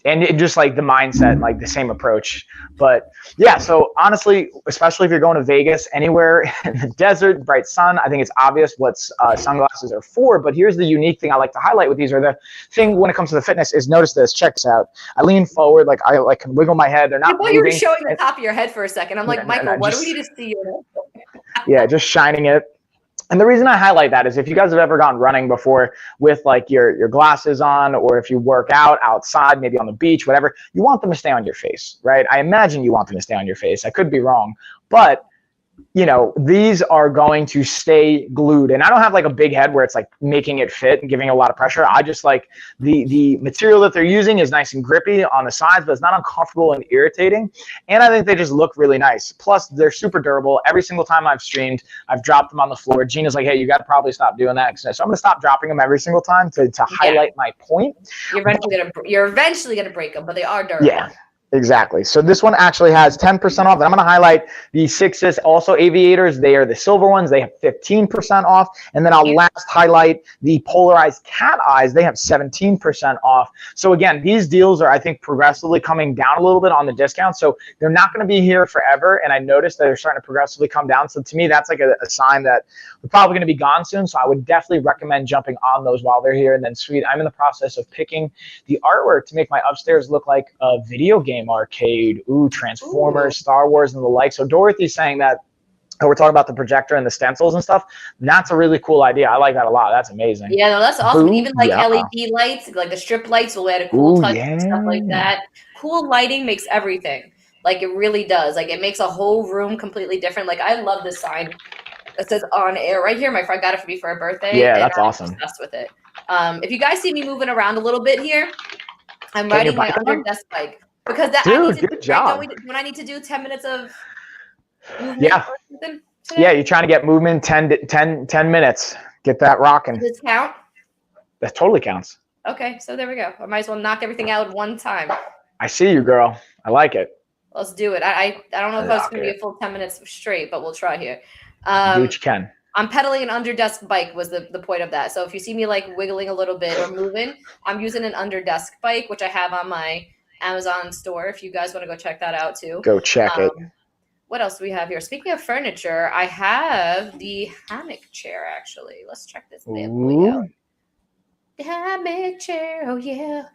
And it just, like, the mindset, like, the same approach. But, yeah, so, honestly, especially if you're going to Vegas, anywhere in the desert, bright sun, I think it's obvious what sunglasses are for. But here's the unique thing I like to highlight with these, or the thing when it comes to the fitness is, notice this. Check this out. I lean forward, like, I can wiggle my head. They're not moving. You were showing the top of your head for a second. I'm like, Michael, what do we need to see your head? Yeah, just shining it. And the reason I highlight that is if you guys have ever gone running before with, like, your glasses on, or if you work out outside, maybe on the beach, whatever, you want them to stay on your face, right? I imagine you want them to stay on your face. I could be wrong, but you know, these are going to stay glued. And I don't have, like, a big head where it's, like, making it fit and giving a lot of pressure. I just like the material that they're using is nice and grippy on the sides, but it's not uncomfortable and irritating. And I think they just look really nice. Plus, they're super durable. Every single time I've streamed, I've dropped them on the floor. Gina's like, hey, you got to probably stop doing that. So I'm going to stop dropping them every single time to highlight my point. You're eventually gonna break them, but they are durable. Yeah. Exactly. So this one actually has 10% off. And I'm going to highlight the Sixes, also aviators. They are the silver ones. They have 15% off. And then I'll last highlight the polarized cat eyes. They have 17% off. So again, these deals are, I think, progressively coming down a little bit on the discount. So they're not going to be here forever. And I noticed that they're starting to progressively come down. So to me, that's like a sign that we're probably going to be gone soon. So I would definitely recommend jumping on those while they're here. And then sweet, I'm in the process of picking the artwork to make my upstairs look like a video game arcade. Transformers, Star Wars, and the like. So Dorothy's saying that we're talking about the projector and the stencils and stuff. That's a really cool idea. I like that a lot. That's amazing. Yeah, no, that's awesome. Even like LED lights, like the strip lights will add a cool touch and stuff like that. Cool lighting makes everything. Like, it really does. Like, it makes a whole room completely different. Like, I love this sign that says on air right here. My friend got it for me for her birthday. Yeah, that's awesome. I'm obsessed with it. If you guys see me moving around a little bit here, I'm riding my under desk bike. Because that, dude, good job. When I need to do 10 minutes of movement or something today? Yeah, you're trying to get movement 10 minutes. Get that rocking. Does this count? That totally counts. Okay, so there we go. I might as well knock everything out at one time. I see you, girl. I like it. Let's do it. I don't know if it's going to be a full 10 minutes straight, but we'll try here. Do what you can. I'm pedaling an under desk bike was the point of that. So if you see me like wiggling a little bit or moving, I'm using an under desk bike, which I have on my Amazon store. If you guys want to go check that out too. Go check it. What else do we have here? Speaking of furniture, I have the hammock chair actually. Let's check this bad boy out. The hammock chair, oh yeah.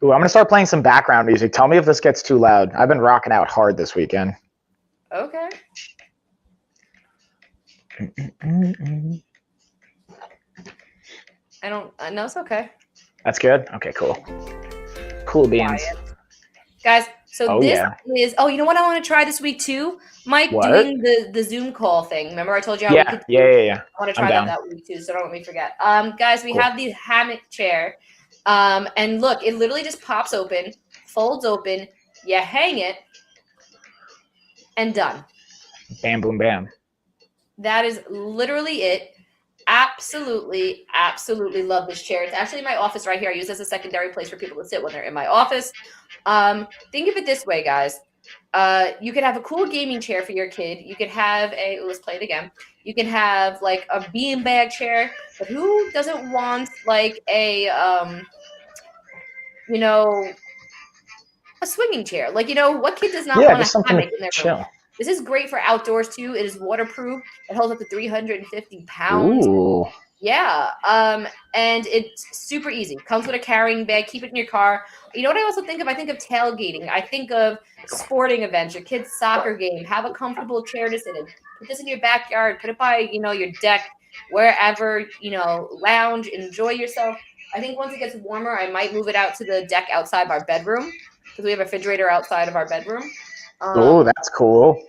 Ooh, I'm gonna start playing some background music. Tell me if this gets too loud. I've been rocking out hard this weekend. Okay. No, it's okay. That's good. Okay, cool. Cool beans. Guys, so is, you know what I want to try this week too? Mike, doing the Zoom call thing. Remember I told you how we could Yeah. I want to try that week too, so don't let me forget. Guys, we have the hammock chair. And look, it literally just pops open, folds open, You hang it, and done. Bam, boom, bam. That is literally it. Absolutely, absolutely love this chair. It's actually in my office right here. I use it as a secondary place for people to sit when they're in my office. Think of it this way, guys. You could have a cool gaming chair for your kid. You could have let's play it again. You can have like a beanbag chair, but who doesn't want like a swinging chair? Like, what kid does not want just a something hammock to in their chill. room? This is great for outdoors too. It is waterproof. It holds up to 350 pounds. Ooh. Yeah. And it's super easy. Comes with a carrying bag. Keep it in your car. You know what I also think of? I think of tailgating. I think of sporting events, your kid's soccer game. Have a comfortable chair to sit in. Put this in your backyard. Put it by, your deck, wherever, lounge, enjoy yourself. I think once it gets warmer, I might move it out to the deck outside our bedroom because we have a refrigerator outside of our bedroom. Oh, that's cool.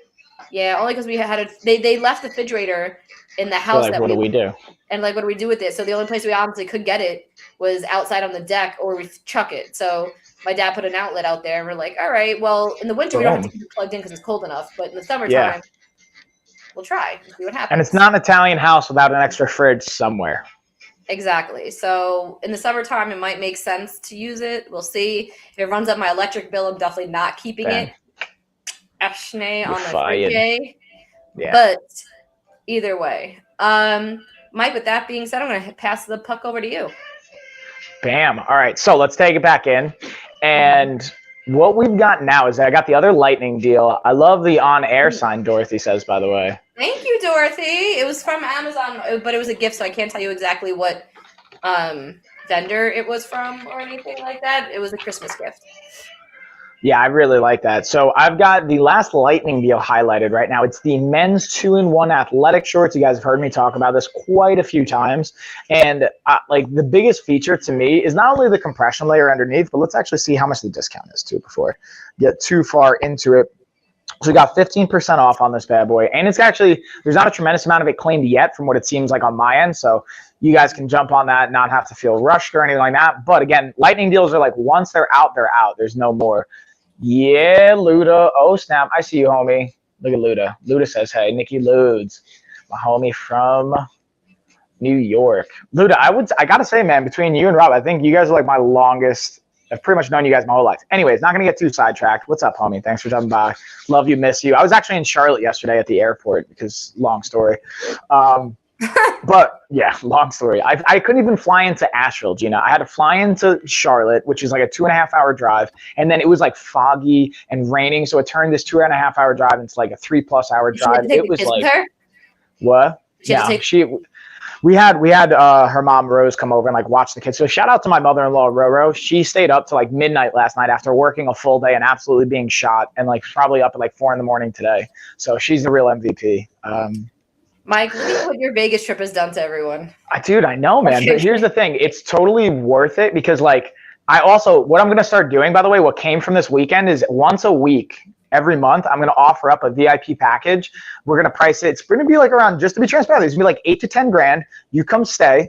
Yeah, only because we had they left the refrigerator in the house. What do we do? And like, what do we do with it? So the only place we honestly could get it was outside on the deck, or we chuck it. So my dad put an outlet out there, and we're like, all right, well, in the winter we don't have to keep it plugged in because it's cold enough, but in the summertime, we'll try and see what happens. And it's not an Italian house without an extra fridge somewhere. Exactly. So in the summertime, it might make sense to use it. We'll see. If it runs up my electric bill, I'm definitely not keeping it. Ashne on the fridge. Yeah. But either way, Mike, with that being said, I'm going to pass the puck over to you. Bam. All right. So let's take it back in. And what we've got now is I got the other lightning deal. I love the on-air sign, Dorothy says, by the way. Thank you, Dorothy. It was from Amazon, but it was a gift, so I can't tell you exactly what vendor it was from or anything like that. It was a Christmas gift. Yeah, I really like that. So I've got the last lightning deal highlighted right now. It's the men's 2-in-1 athletic shorts. You guys have heard me talk about this quite a few times. And like the biggest feature to me is not only the compression layer underneath, but let's actually see how much the discount is too before I get too far into it. So we got 15% off on this bad boy. And it's actually, there's not a tremendous amount of it claimed yet from what it seems like on my end. So you guys can jump on that, not have to feel rushed or anything like that. But again, lightning deals are like, once they're out, they're out. There's no more. Yeah, Luda. Oh, snap. I see you, homie. Look at Luda. Luda says, hey, Nikki Ludes, my homie from New York. Luda, I got to say, man, between you and Rob, I think you guys are like my longest. I've pretty much known you guys my whole life. Anyways, not going to get too sidetracked. What's up, homie? Thanks for coming by. Love you, miss you. I was actually in Charlotte yesterday at the airport because long story. But yeah, long story. I couldn't even fly into Asheville, Gina. I had to fly into Charlotte, which is like a 2.5-hour drive. And then it was like foggy and raining. So it turned this 2.5-hour drive into like a 3+ hour drive. It was like, what? Yeah, we had her mom Rose come over and like watch the kids. So shout out to my mother-in-law Roro. She stayed up to like midnight last night after working a full day and absolutely being shot, and like probably up at like 4 a.m. today. So she's the real MVP. Mike, look at what your Vegas trip has done to everyone. Dude, I know, man. But here's the thing. It's totally worth it because like what I'm going to start doing, by the way, what came from this weekend is once a week, every month, I'm going to offer up a VIP package. We're going to price it. It's going to be like around, just to be transparent, it's going to be like $8 to $10 grand. You come stay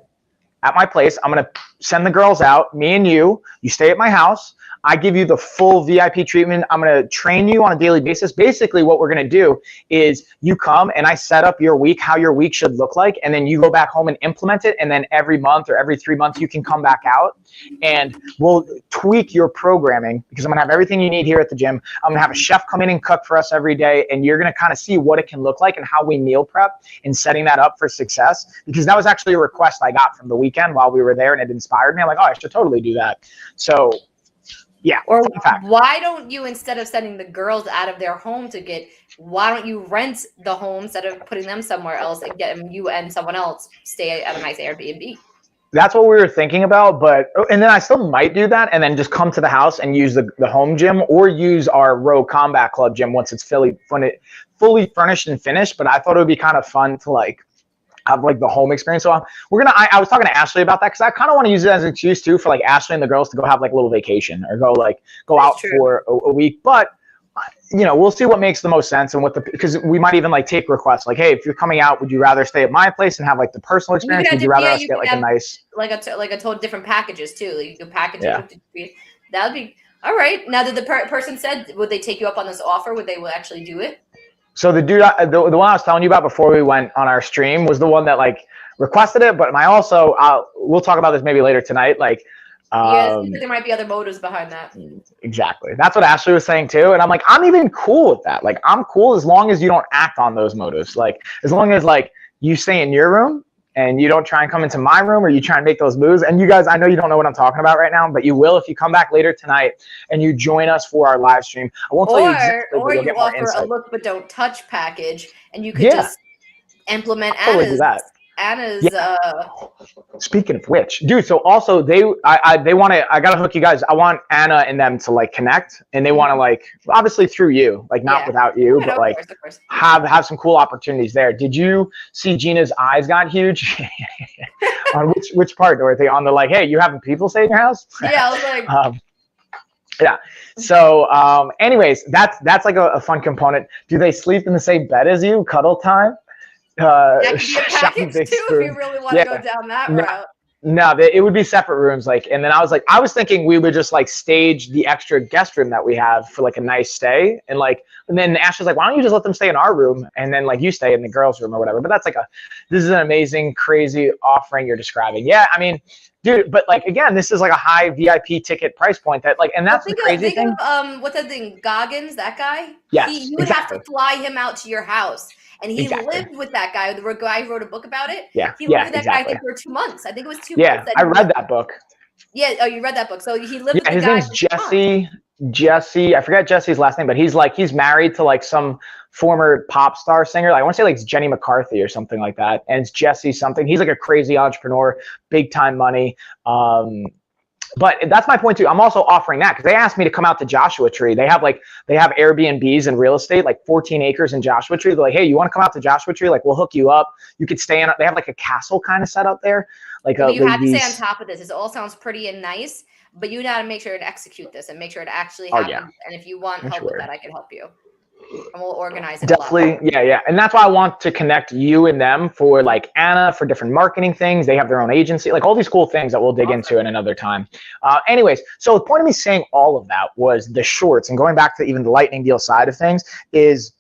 at my place. I'm going to send the girls out, me and you stay at my house. I give you the full VIP treatment. I'm going to train you on a daily basis. Basically, what we're going to do is you come and I set up your week, how your week should look like, and then you go back home and implement it. And then every month or every 3 months, you can come back out and we'll tweak your programming because I'm going to have everything you need here at the gym. I'm going to have a chef come in and cook for us every day, and you're going to kind of see what it can look like and how we meal prep and setting that up for success, because that was actually a request I got from the weekend while we were there, and it inspired me. I'm like, oh, I should totally do that. So yeah. Or why don't you, instead of sending the girls out of their home why don't you rent the home instead of putting them somewhere else and get you and someone else stay at a nice Airbnb? That's what we were thinking about, and then I still might do that and then just come to the house and use the home gym or use our Row Combat Club gym once it's fully furnished and finished. But I thought it would be kind of fun to like have like the home experience. So I was talking to Ashley about that because I kind of want to use it as an excuse too for like Ashley and the girls to go have like a little vacation or go out for a week. But we'll see what makes the most sense and because we might even like take requests like, hey, if you're coming out, would you rather stay at my place and have like the personal experience? Would you rather us get like a nice like a total different packages too? Like you can package it. That would be All right. Now that the person said, would they take you up on this offer? Would they actually do it? So the dude, the one I was telling you about before we went on our stream was the one that like requested it. But I also, we'll talk about this maybe later tonight. Like, yes, there might be other motives behind that. Exactly. That's what Ashley was saying too. And I'm like, I'm even cool with that. Like, I'm cool as long as you don't act on those motives. Like, as long as like you stay in your room and you don't try and come into my room or you try and make those moves. And you guys, I know you don't know what I'm talking about right now, but you will if you come back later tonight and you join us for our live stream. I won't tell you exactly, or you offer a look but don't touch package, and you could just implement Anna's Speaking of which, dude, so also they want to, I gotta hook you guys. I want Anna and them to like connect, and they want to like, obviously through you, like not without you, but like of course. have some cool opportunities there. Did you see Gina's eyes got huge? On which part, Dorothy? On the like, hey, you having people stay in your house? Yeah, I was like. Yeah. So, anyways, that's like a fun component. Do they sleep in the same bed as you? Cuddle time? That could be a package too if you really want to go down that route. No, it would be separate rooms. Like, and then I was thinking we would just like stage the extra guest room that we have for like a nice stay, and then Ash was like, why don't you just let them stay in our room, and then like you stay in the girls' room or whatever. But that's like this is an amazing, crazy offering you're describing. Yeah, I mean, dude, but like again, this is like a high VIP ticket price point that like, and that's the crazy thing. What's that thing? Goggins, that guy. Yes, you would have to fly him out to your house. And he lived with that guy. The guy who wrote a book about it. Yeah. He lived with that guy, I think, for 2 months. I think it was 2 months. Yeah, I read that book. Yeah. Oh, you read that book. So he lived with the guy. His name's Jesse. I forget Jesse's last name, but he's married to like some former pop star singer. Like, I want to say like Jenny McCarthy or something like that. And it's Jesse something. He's like a crazy entrepreneur, big time money. But that's my point too. I'm also offering that because they asked me to come out to Joshua Tree. They have Airbnbs and real estate, like 14 acres in Joshua Tree. They're like, hey, you want to come out to Joshua Tree? Like, we'll hook you up. You could stay in. They have like a castle kind of set up there. Like, you have to stay on top of this. It all sounds pretty and nice, but you got to make sure to execute this and make sure it actually happens. And if you want help with that, I can help you. And we'll organize it. Definitely. Yeah. And that's why I want to connect you and them for like Anna for different marketing things. They have their own agency, like all these cool things that we'll dig into in another time. Anyways, so the point of me saying all of that was the shorts, and going back to even the lightning deal side of things is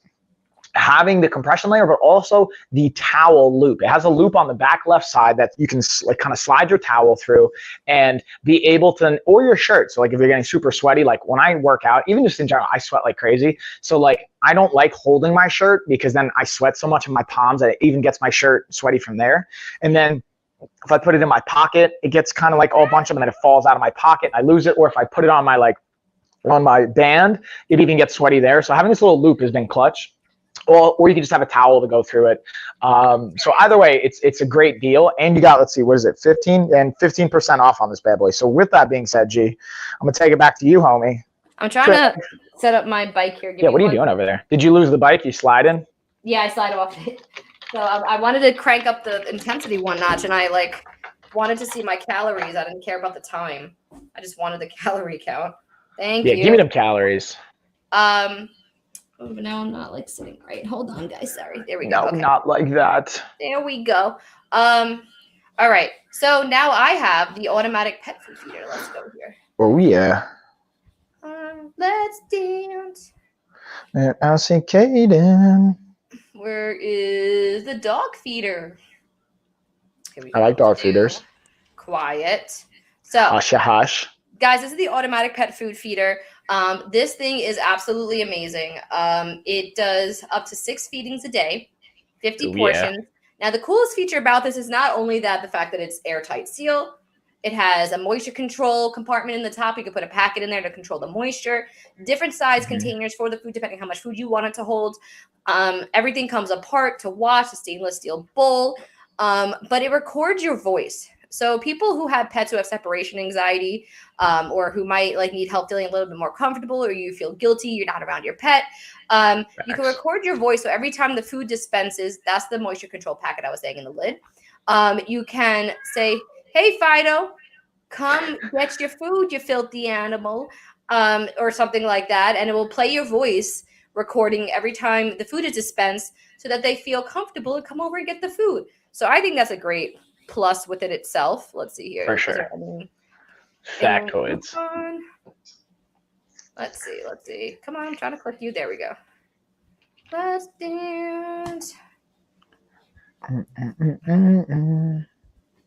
having the compression layer, but also the towel loop. It has a loop on the back left side that you can like kind of slide your towel through and be able to, or your shirt. So like if you're getting super sweaty, like when I work out, even just in general, I sweat like crazy. So like I don't like holding my shirt because then I sweat so much in my palms that it even gets my shirt sweaty from there. And then if I put it in my pocket, it gets kind of like all bunched up and then it falls out of my pocket. I lose it. Or if I put it on my band, it even gets sweaty there. So having this little loop has been clutch. Or you can just have a towel to go through it. So either way, it's a great deal. And you got, let's see, what is it, 15% off on this bad boy. So with that being said, G, I'm going to take it back to you, homie. I'm trying to set up my bike here. What are you doing over there? Did you lose the bike? You sliding? Yeah, I slide off it. So I wanted to crank up the intensity one notch, and I wanted to see my calories. I didn't care about the time. I just wanted the calorie count. Thank you. Yeah, give me them calories. Oh, but now I'm not sitting right. Hold on, guys. Sorry. There we go. No, not like that. There we go. All right. So now I have the automatic pet food feeder. Let's go here. Oh yeah. Let's dance. And I see Kaden. Where is the dog feeder? I like dog feeders. Quiet. So hush. Guys, this is the automatic pet food feeder. This thing is absolutely amazing. It does up to 6 feedings a day, 50 portions. Now, the coolest feature about this is not only the fact that it's airtight seal, it has a moisture control compartment in the top. You can put a packet in there to control the moisture, different size containers for the food, depending how much food you want it to hold. Everything comes apart to wash, a stainless steel bowl, but it records your voice. So people who have pets who have separation anxiety, or who might need help feeling a little bit more comfortable, or you feel guilty, you're not around your pet, you can record your voice. So every time the food dispenses, that's the moisture control packet I was saying in the lid. You can say, "Hey, Fido, come get your food, you filthy animal," or something like that. And it will play your voice recording every time the food is dispensed so that they feel comfortable and come over and get the food. So I think that's a great plus with it itself. Let's see here. For sure. Factoids. Let's see. Come on, I'm trying to click you. There we go. Let's dance.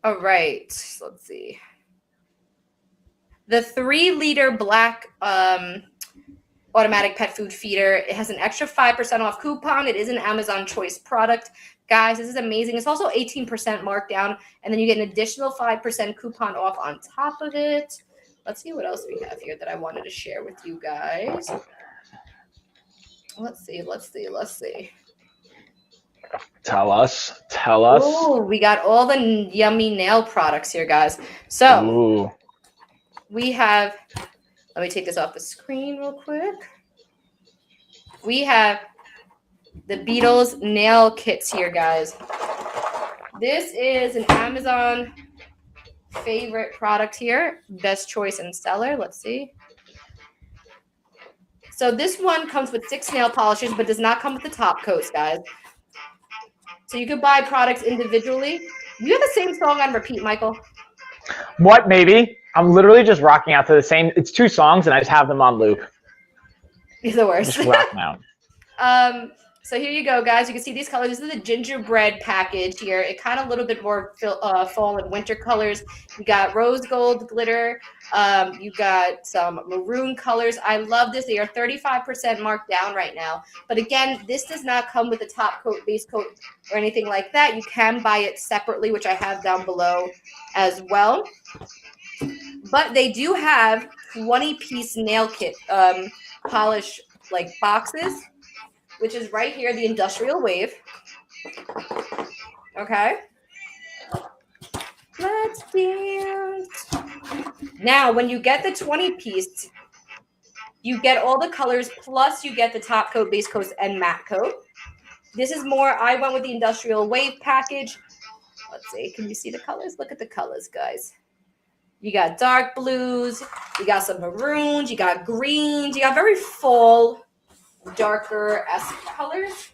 All right, let's see. The 3-liter black automatic pet food feeder. It has an extra 5% off coupon. It is an Amazon Choice product. Guys, this is amazing. It's also 18% markdown, and then you get an additional 5% coupon off on top of it. Let's see what else we have here that I wanted to share with you guys. Let's see. Tell us. Oh, we got all the yummy nail products here, guys. So we have, let me take this off the screen real quick. We have the Beatles nail kits here, guys. This is an Amazon favorite product here. Best choice and seller. Let's see. So this one comes with 6 nail polishes, but does not come with the top coats, guys. So you could buy products individually. You have the same song on repeat, Michael? What, maybe? I'm literally just rocking out to the same. It's 2 songs, and I just have them on loop. You're the worst. Just rocking out. So here you go, guys. You can see these colors. This is the gingerbread package here. It kind of a little bit more fall and winter colors. You got rose gold glitter. You got some maroon colors. I love this. They are 35% marked down right now. But again, this does not come with a top coat, base coat, or anything like that. You can buy it separately, which I have down below as well. But they do have 20-piece nail kit polish like boxes, which is right here, the Industrial Wave. Okay. Let's dance. Now, when you get the 20-piece, you get all the colors, plus you get the top coat, base coat, and matte coat. This is more, I went with the Industrial Wave package. Let's see, can you see the colors? Look at the colors, guys. You got dark blues, you got some maroons, you got greens, you got very fall, darker-esque colors.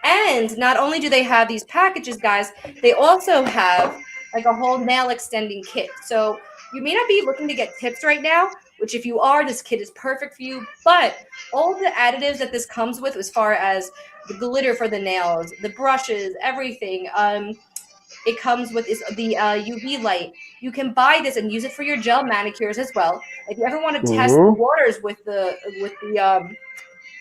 And not only do they have these packages, guys, they also have like a whole nail extending kit. So you may not be looking to get tips right now, which if you are, this kit is perfect for you. But all the additives that this comes with, as far as the glitter for the nails, the brushes, everything, it comes with the UV light. You can buy this and use it for your gel manicures as well. If you ever want to test the waters with the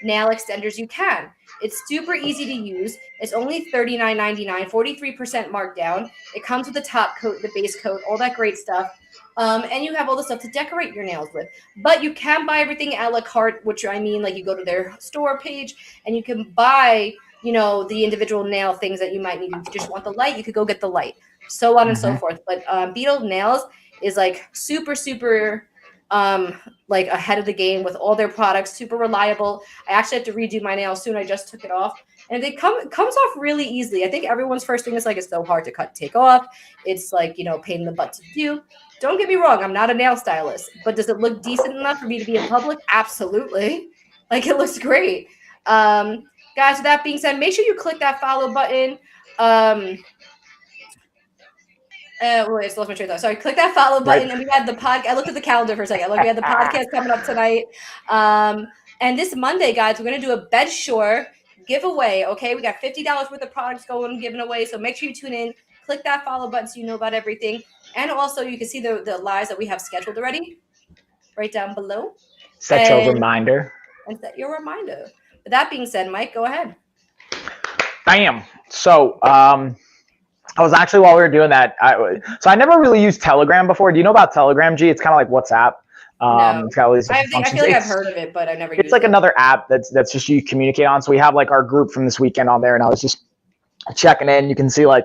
nail extenders, you can. It's super easy to use. It's only $39.99, 43% markdown. It comes with the top coat, the base coat, all that great stuff. And you have all the stuff to decorate your nails with. But you can buy everything a la carte, which I mean, like you go to their store page and you can buy, you know, the individual nail things that you might need. If you just want the light, you could go get the light, so on and so forth. But Beetle Nails is like super like ahead of the game with all their products, super reliable. I actually have to redo my nails soon. I just took it off, and it comes off really easily. I think everyone's first thing is like, it's so hard to take off. It's like, you know, pain in the butt to do. Don't get me wrong, I'm not a nail stylist, but does it look decent enough for me to be in public? Absolutely. Like, it looks great. Guys, with that being said, make sure you click that follow button. Wait, lost my train of thought. Sorry, click that follow button. And we had the podcast. I looked at the calendar for a second. Look, we had the podcast coming up tonight. And this Monday, guys, we're going to do a bed shore giveaway. Okay, we got $50 worth of products going given away. So make sure you tune in. Click that follow button so you know about everything. And also, you can see the lives that we have scheduled already right down below. Set your reminder. And set your reminder. With that being said, Mike, go ahead. Bam. So, I was actually, while we were doing that, so I never really used Telegram before. Do you know about Telegram, G? It's kind of like WhatsApp. No. It's got all these I functions. feel like I've heard of it, but I never used it. It's like another app that's just you communicate on. So we have like our group from this weekend on there, and I was just checking in. You can see like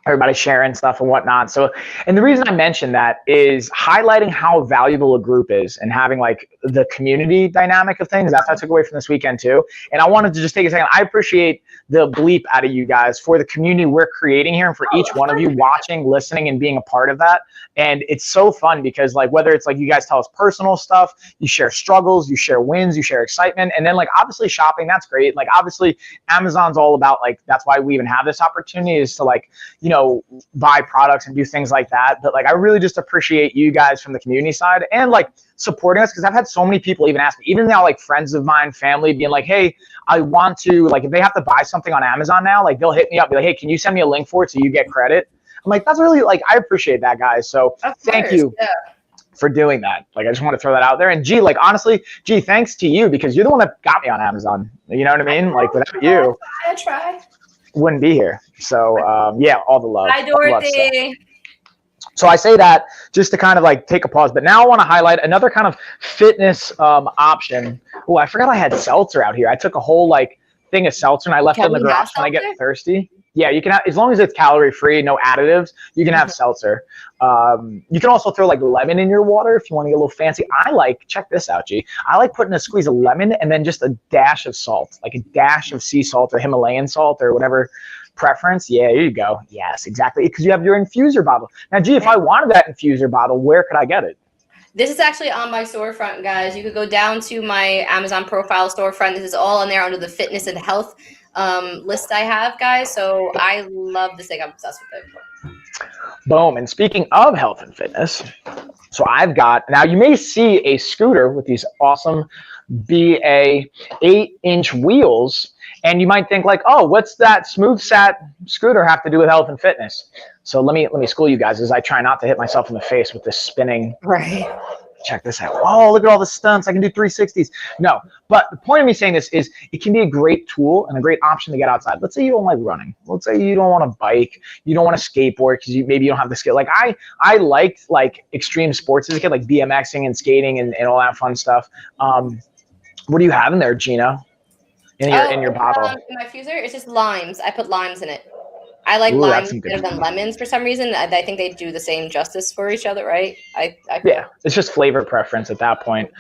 everybody sharing stuff and whatnot. So, and the reason I mentioned that is highlighting how valuable a group is and having like the community dynamic of things. That's what I took away from this weekend too. And I wanted to just take a second. I appreciate the bleep out of you guys for the community we're creating here and for each one of you watching, listening, and being a part of that. And it's so fun because like, whether it's like you guys tell us personal stuff, you share struggles, you share wins, you share excitement. And then like, obviously shopping, that's great. Like obviously Amazon's all about like, that's why we even have this opportunity is to like, you know, buy products and do things like that. But like, I really just appreciate you guys from the community side and like supporting us, because I've had so many people even ask me, even now, like friends of mine, family, being like, hey, I want to, like, if they have to buy something on Amazon now, like they'll hit me up, be like, hey, can you send me a link for it so you get credit? I'm like, that's really, like, I appreciate that, guys. So thank you for doing that. Like, I just want to throw that out there. And G, like, honestly, G, thanks to you, because you're the one that got me on Amazon. You know what I mean? Like, without you, I try. Wouldn't be here. So yeah, all the love. Hi, Dorothy. So I say that just to kind of like take a pause, but now I want to highlight another kind of fitness option. Oh, I forgot I had seltzer out here. I took a whole like thing of seltzer and I left it in the garage when I get thirsty. Yeah, you can have, as long as it's calorie free, no additives, you can have seltzer. You can also throw like lemon in your water if you want to get a little fancy. I like, check this out, G. I like putting a squeeze of lemon and then just a dash of salt, like a dash of sea salt or Himalayan salt or whatever preference. Yeah, here you go. Yes, exactly. Because you have your infuser bottle. Now, G, if I wanted that infuser bottle, where could I get it? This is actually on my storefront, guys. You could go down to my Amazon profile storefront. This is all on there under the fitness and health list I have, guys. So I love this thing. I'm obsessed with it. Boom. And speaking of health and fitness, so I've got, now you may see a scooter with these awesome BA 8-inch wheels. And you might think like, oh, what's that smooth sat scooter have to do with health and fitness? So let me school you guys as I try not to hit myself in the face with this spinning. Right. Check this out. Oh, look at all the stunts. I can do 360s. No, but the point of me saying this is it can be a great tool and a great option to get outside. Let's say you don't like running. Let's say you don't want to bike. You don't want to skateboard because maybe you don't have the skill. Like I liked like extreme sports as a kid, like BMXing and skating and all that fun stuff. What do you have in there, Gina? In your bottle? In my diffuser, it's just limes. I put limes in it. I like limes better than lemons for some reason. I think they do the same justice for each other, right? Yeah, it's just flavor preference at that point.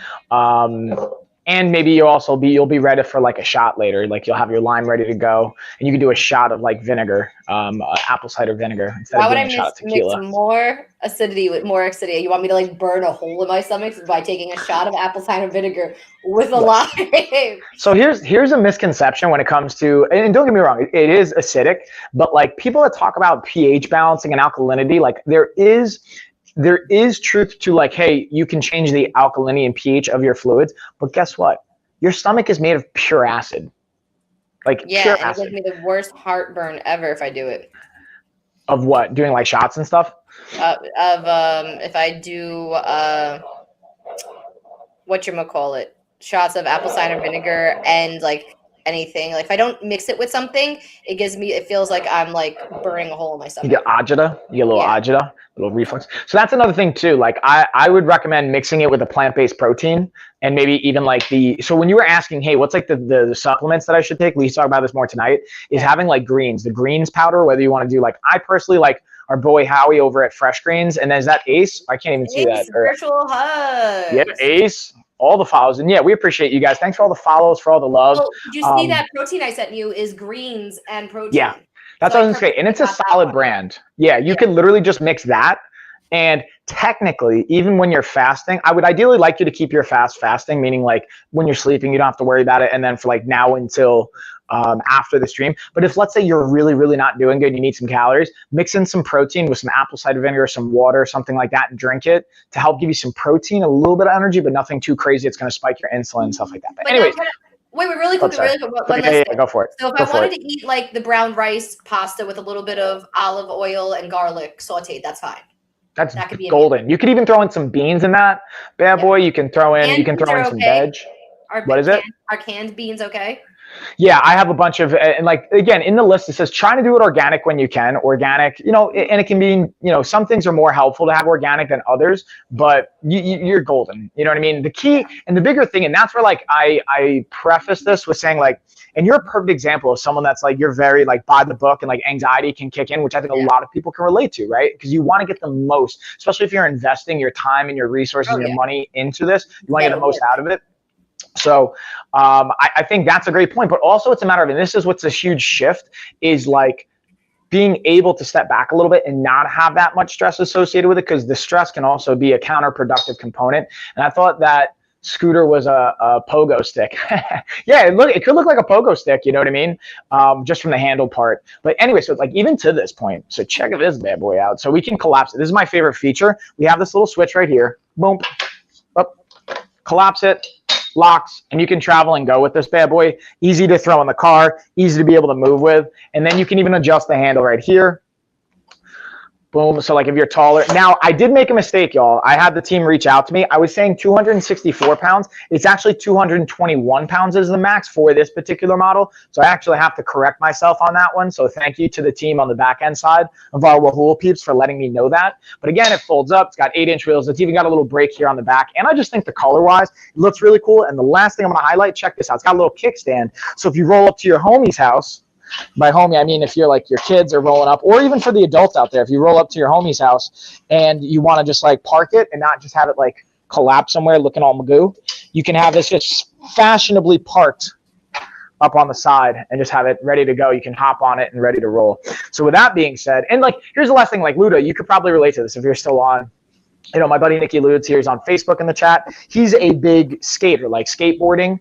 And maybe you'll be ready for like a shot later. Like you'll have your lime ready to go, and you can do a shot of like vinegar, apple cider vinegar instead of doing a shot of tequila. Mix more acidity with more acidity? You want me to like burn a hole in my stomach by taking a shot of apple cider vinegar with a lime? So here's a misconception when it comes to, and don't get me wrong, it is acidic, but like people that talk about pH balancing and alkalinity, like there is truth to like, hey, you can change the alkalinity and pH of your fluids, but guess what? Your stomach is made of pure acid. Like pure acid. It gives me the worst heartburn ever if I do it. Of what? Doing like shots and stuff? If I do whatchamacallit, shots of apple cider vinegar and like anything. Like if I don't mix it with something, it feels like I'm like burning a hole in my stomach. You get agita, you get a little agita, a little reflux. So that's another thing too. Like I would recommend mixing it with a plant-based protein and maybe even like so when you were asking, hey, what's like the supplements that I should take? We talk about this more tonight, is having like the greens powder, whether you want to do like, I personally like our boy Howie over at Fresh Greens. And then is that Ace? I can't even see that. Virtual hugs. Yeah, Ace. All the follows. And yeah, we appreciate you guys. Thanks for all the follows, for all the love. Oh, did you see that protein I sent you is greens and protein? Yeah, that's what I was going to say. And it's a solid brand. Yeah, you can literally just mix that. And technically, even when you're fasting, I would ideally like you to keep your fasting, meaning like when you're sleeping, you don't have to worry about it. And then for like now until after the stream. But if let's say you're really, really not doing good, you need some calories, mix in some protein with some apple cider vinegar, some water, something like that, and drink it to help give you some protein, a little bit of energy, but nothing too crazy. It's going to spike your insulin and stuff like that. But anyways. Wait, really quick. Yeah, go for it. So if I wanted to eat like the brown rice pasta with a little bit of olive oil and garlic sauteed, that's fine. That's golden. You could even throw in some beans in that bad boy. You can throw in some veg. What is it? Are canned beans okay? Yeah, I have a bunch of, and like, again, in the list, it says try to do it organic when you can. Organic, and it can mean, some things are more helpful to have organic than others, but you're golden. You know what I mean? The key and the bigger thing, and that's where like I preface this with saying like, and you're a perfect example of someone that's like, you're very like by the book and like anxiety can kick in, which I think a lot of people can relate to, right? Because you want to get the most, especially if you're investing your time and your resources and your money into this, you want to get the most out of it. So I think that's a great point, but also it's a matter of, and this is what's a huge shift, is like being able to step back a little bit and not have that much stress associated with it, because the stress can also be a counterproductive component. And I thought that Scooter was a pogo stick. Yeah, it could look like a pogo stick, you know what I mean? Just from the handle part. But anyway, so like even to this point, so check this bad boy out. So we can collapse it. This is my favorite feature. We have this little switch right here. Boom, up, collapse it, locks, and you can travel and go with this bad boy. Easy to throw in the car, easy to be able to move with. And then you can even adjust the handle right here. Boom. So like if you're taller. Now, I did make a mistake, y'all. I had the team reach out to me. I was saying 264 pounds. It's actually 221 pounds is the max for this particular model. So I actually have to correct myself on that one. So thank you to the team on the back end side of our Wahoo peeps for letting me know that. But again, it folds up. It's got 8-inch wheels. It's even got a little brake here on the back. And I just think the color-wise, it looks really cool. And the last thing I'm going to highlight, check this out. It's got a little kickstand. So if you roll up to your homie's house, by homie, I mean if you're like your kids are rolling up, or even for the adults out there, if you roll up to your homie's house and you want to just like park it and not just have it like collapse somewhere looking all magoo, you can have this just fashionably parked up on the side and just have it ready to go. You can hop on it and ready to roll. So with that being said, and like here's the last thing, like Luda, you could probably relate to this if you're still on. You know, my buddy Nicky Lude's here. He's on Facebook in the chat. He's a big skater, like skateboarding,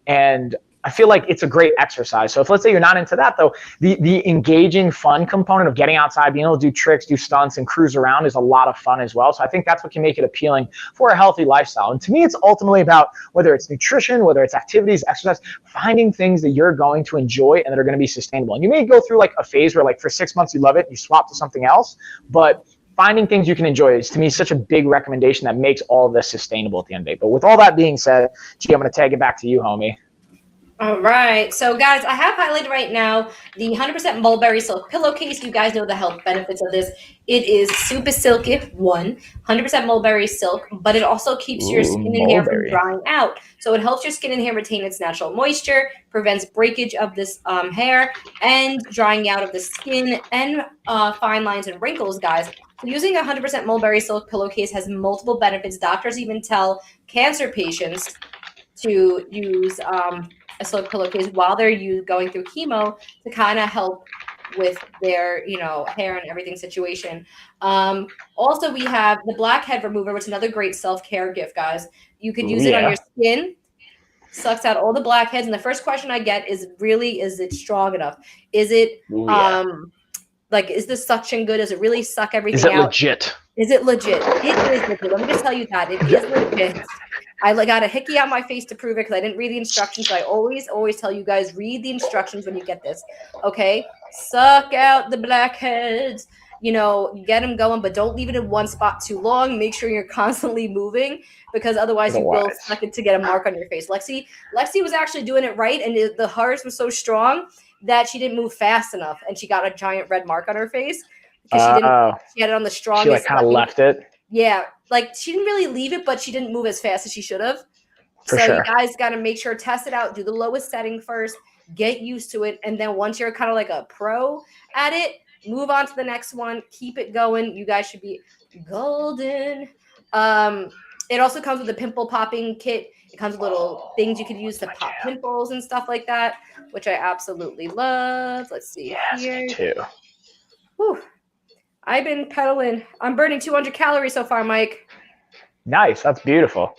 and I feel like it's a great exercise. So if let's say you're not into that though, the engaging fun component of getting outside, being able to do tricks, do stunts, and cruise around is a lot of fun as well. So I think that's what can make it appealing for a healthy lifestyle. And to me, it's ultimately about whether it's nutrition, whether it's activities, exercise, finding things that you're going to enjoy and that are going to be sustainable. And you may go through like a phase where like for 6 months you love it, you swap to something else, but finding things you can enjoy is to me such a big recommendation that makes all of this sustainable at the end of the day. But with all that being said, G, I'm going to tag it back to you, homie. All right. So, guys, I have highlighted right now the 100% Mulberry Silk Pillowcase. You guys know the health benefits of this. It is super silky, 100% Mulberry Silk, but it also keeps your skin and hair from drying out. So it helps your skin and hair retain its natural moisture, prevents breakage of this hair, and drying out of the skin and fine lines and wrinkles, guys. So using 100% Mulberry Silk Pillowcase has multiple benefits. Doctors even tell cancer patients to use a silk pillowcase while they're going through chemo to kind of help with their, hair and everything situation. Also, we have the Blackhead Remover, which is another great self-care gift, guys. You could use it on your skin. Sucks out all the blackheads. And the first question I get is it strong enough? Is it, is the suction good? Does it really suck everything out? Legit? Is it legit? It is legit. Let me just tell you that. It is legit. I got a hickey on my face to prove it because I didn't read the instructions. So I always tell you guys, read the instructions when you get this. Okay? Suck out the blackheads. Get them going, but don't leave it in one spot too long. Make sure you're constantly moving because otherwise you will suck it to get a mark on your face. Lexi was actually doing it right, and the hers was so strong that she didn't move fast enough, and she got a giant red mark on her face because she had it on the strongest. She kind of left it. Yeah, she didn't really leave it, but she didn't move as fast as she should have. For sure. You guys got to make sure, test it out, do the lowest setting first, get used to it, and then once you're kind of like a pro at it, move on to the next one. Keep it going. You guys should be golden. It also comes with a Pimple Popping Kit. It comes with little things you could use to pop pimples and stuff like that, which I absolutely love. Let's see here. Me too. Whew. I've been pedaling. I'm burning 200 calories so far, Mike. Nice. That's beautiful.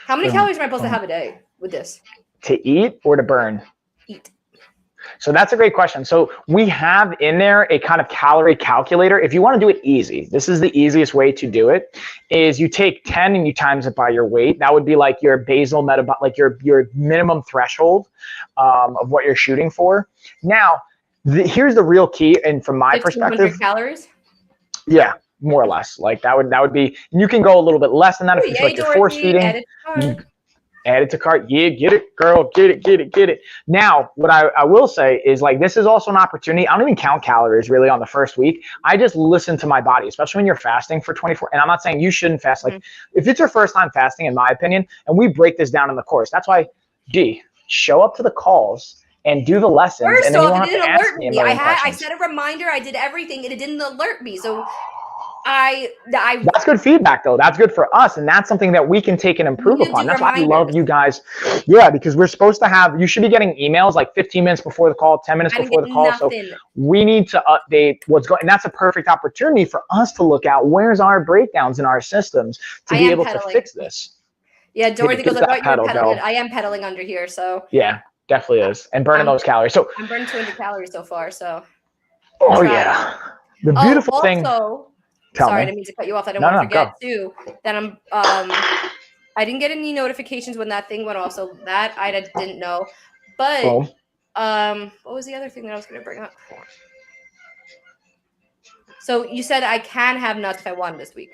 How many calories am I supposed to have a day with this? To eat or to burn? Eat. So that's a great question. So we have in there a kind of calorie calculator. If you want to do it easy, this is the easiest way to do it, is you take 10 and you times it by your weight. That would be like your basal metabolic, like your minimum threshold of what you're shooting for. Now, here's the real key, and from my perspective, calories. Yeah, more or less. Like that would be. You can go a little bit less than that if you're you're force feeding. Add it to cart. Yeah, get it, girl. Get it. Now, what I will say is this is also an opportunity. I don't even count calories really on the first week. I just listen to my body, especially when you're fasting for 24. And I'm not saying you shouldn't fast. If it's your first time fasting, in my opinion, and we break this down in the course, that's why, show up to the calls and do the lessons. First and then off, it didn't alert me. I set a reminder. I did everything, and it didn't alert me. So that's good feedback though. That's good for us, and that's something that we can take and improve upon. That's why I love you guys. Yeah, because we're supposed to have, you should be getting emails 15 minutes before the call, 10 minutes before the call. Nothing. So we need to update what's going, and that's a perfect opportunity for us to look at where's our breakdowns in our systems to be able to fix this. Yeah, Dorothy goes, I that thought you were pedal, pedaling. girl. I am pedaling under here, so. Yeah, definitely is. And burning those calories. So I'm burning 200 calories so far, so. Oh, yeah. The beautiful thing. Also, Tell sorry, me. I didn't mean to cut you off. I didn't No, want to no, forget, go. too, that I didn't get any notifications when that thing went off, so that I didn't know. But, Boom. what was the other thing that I was going to bring up? So you said I can have nuts if I want this week.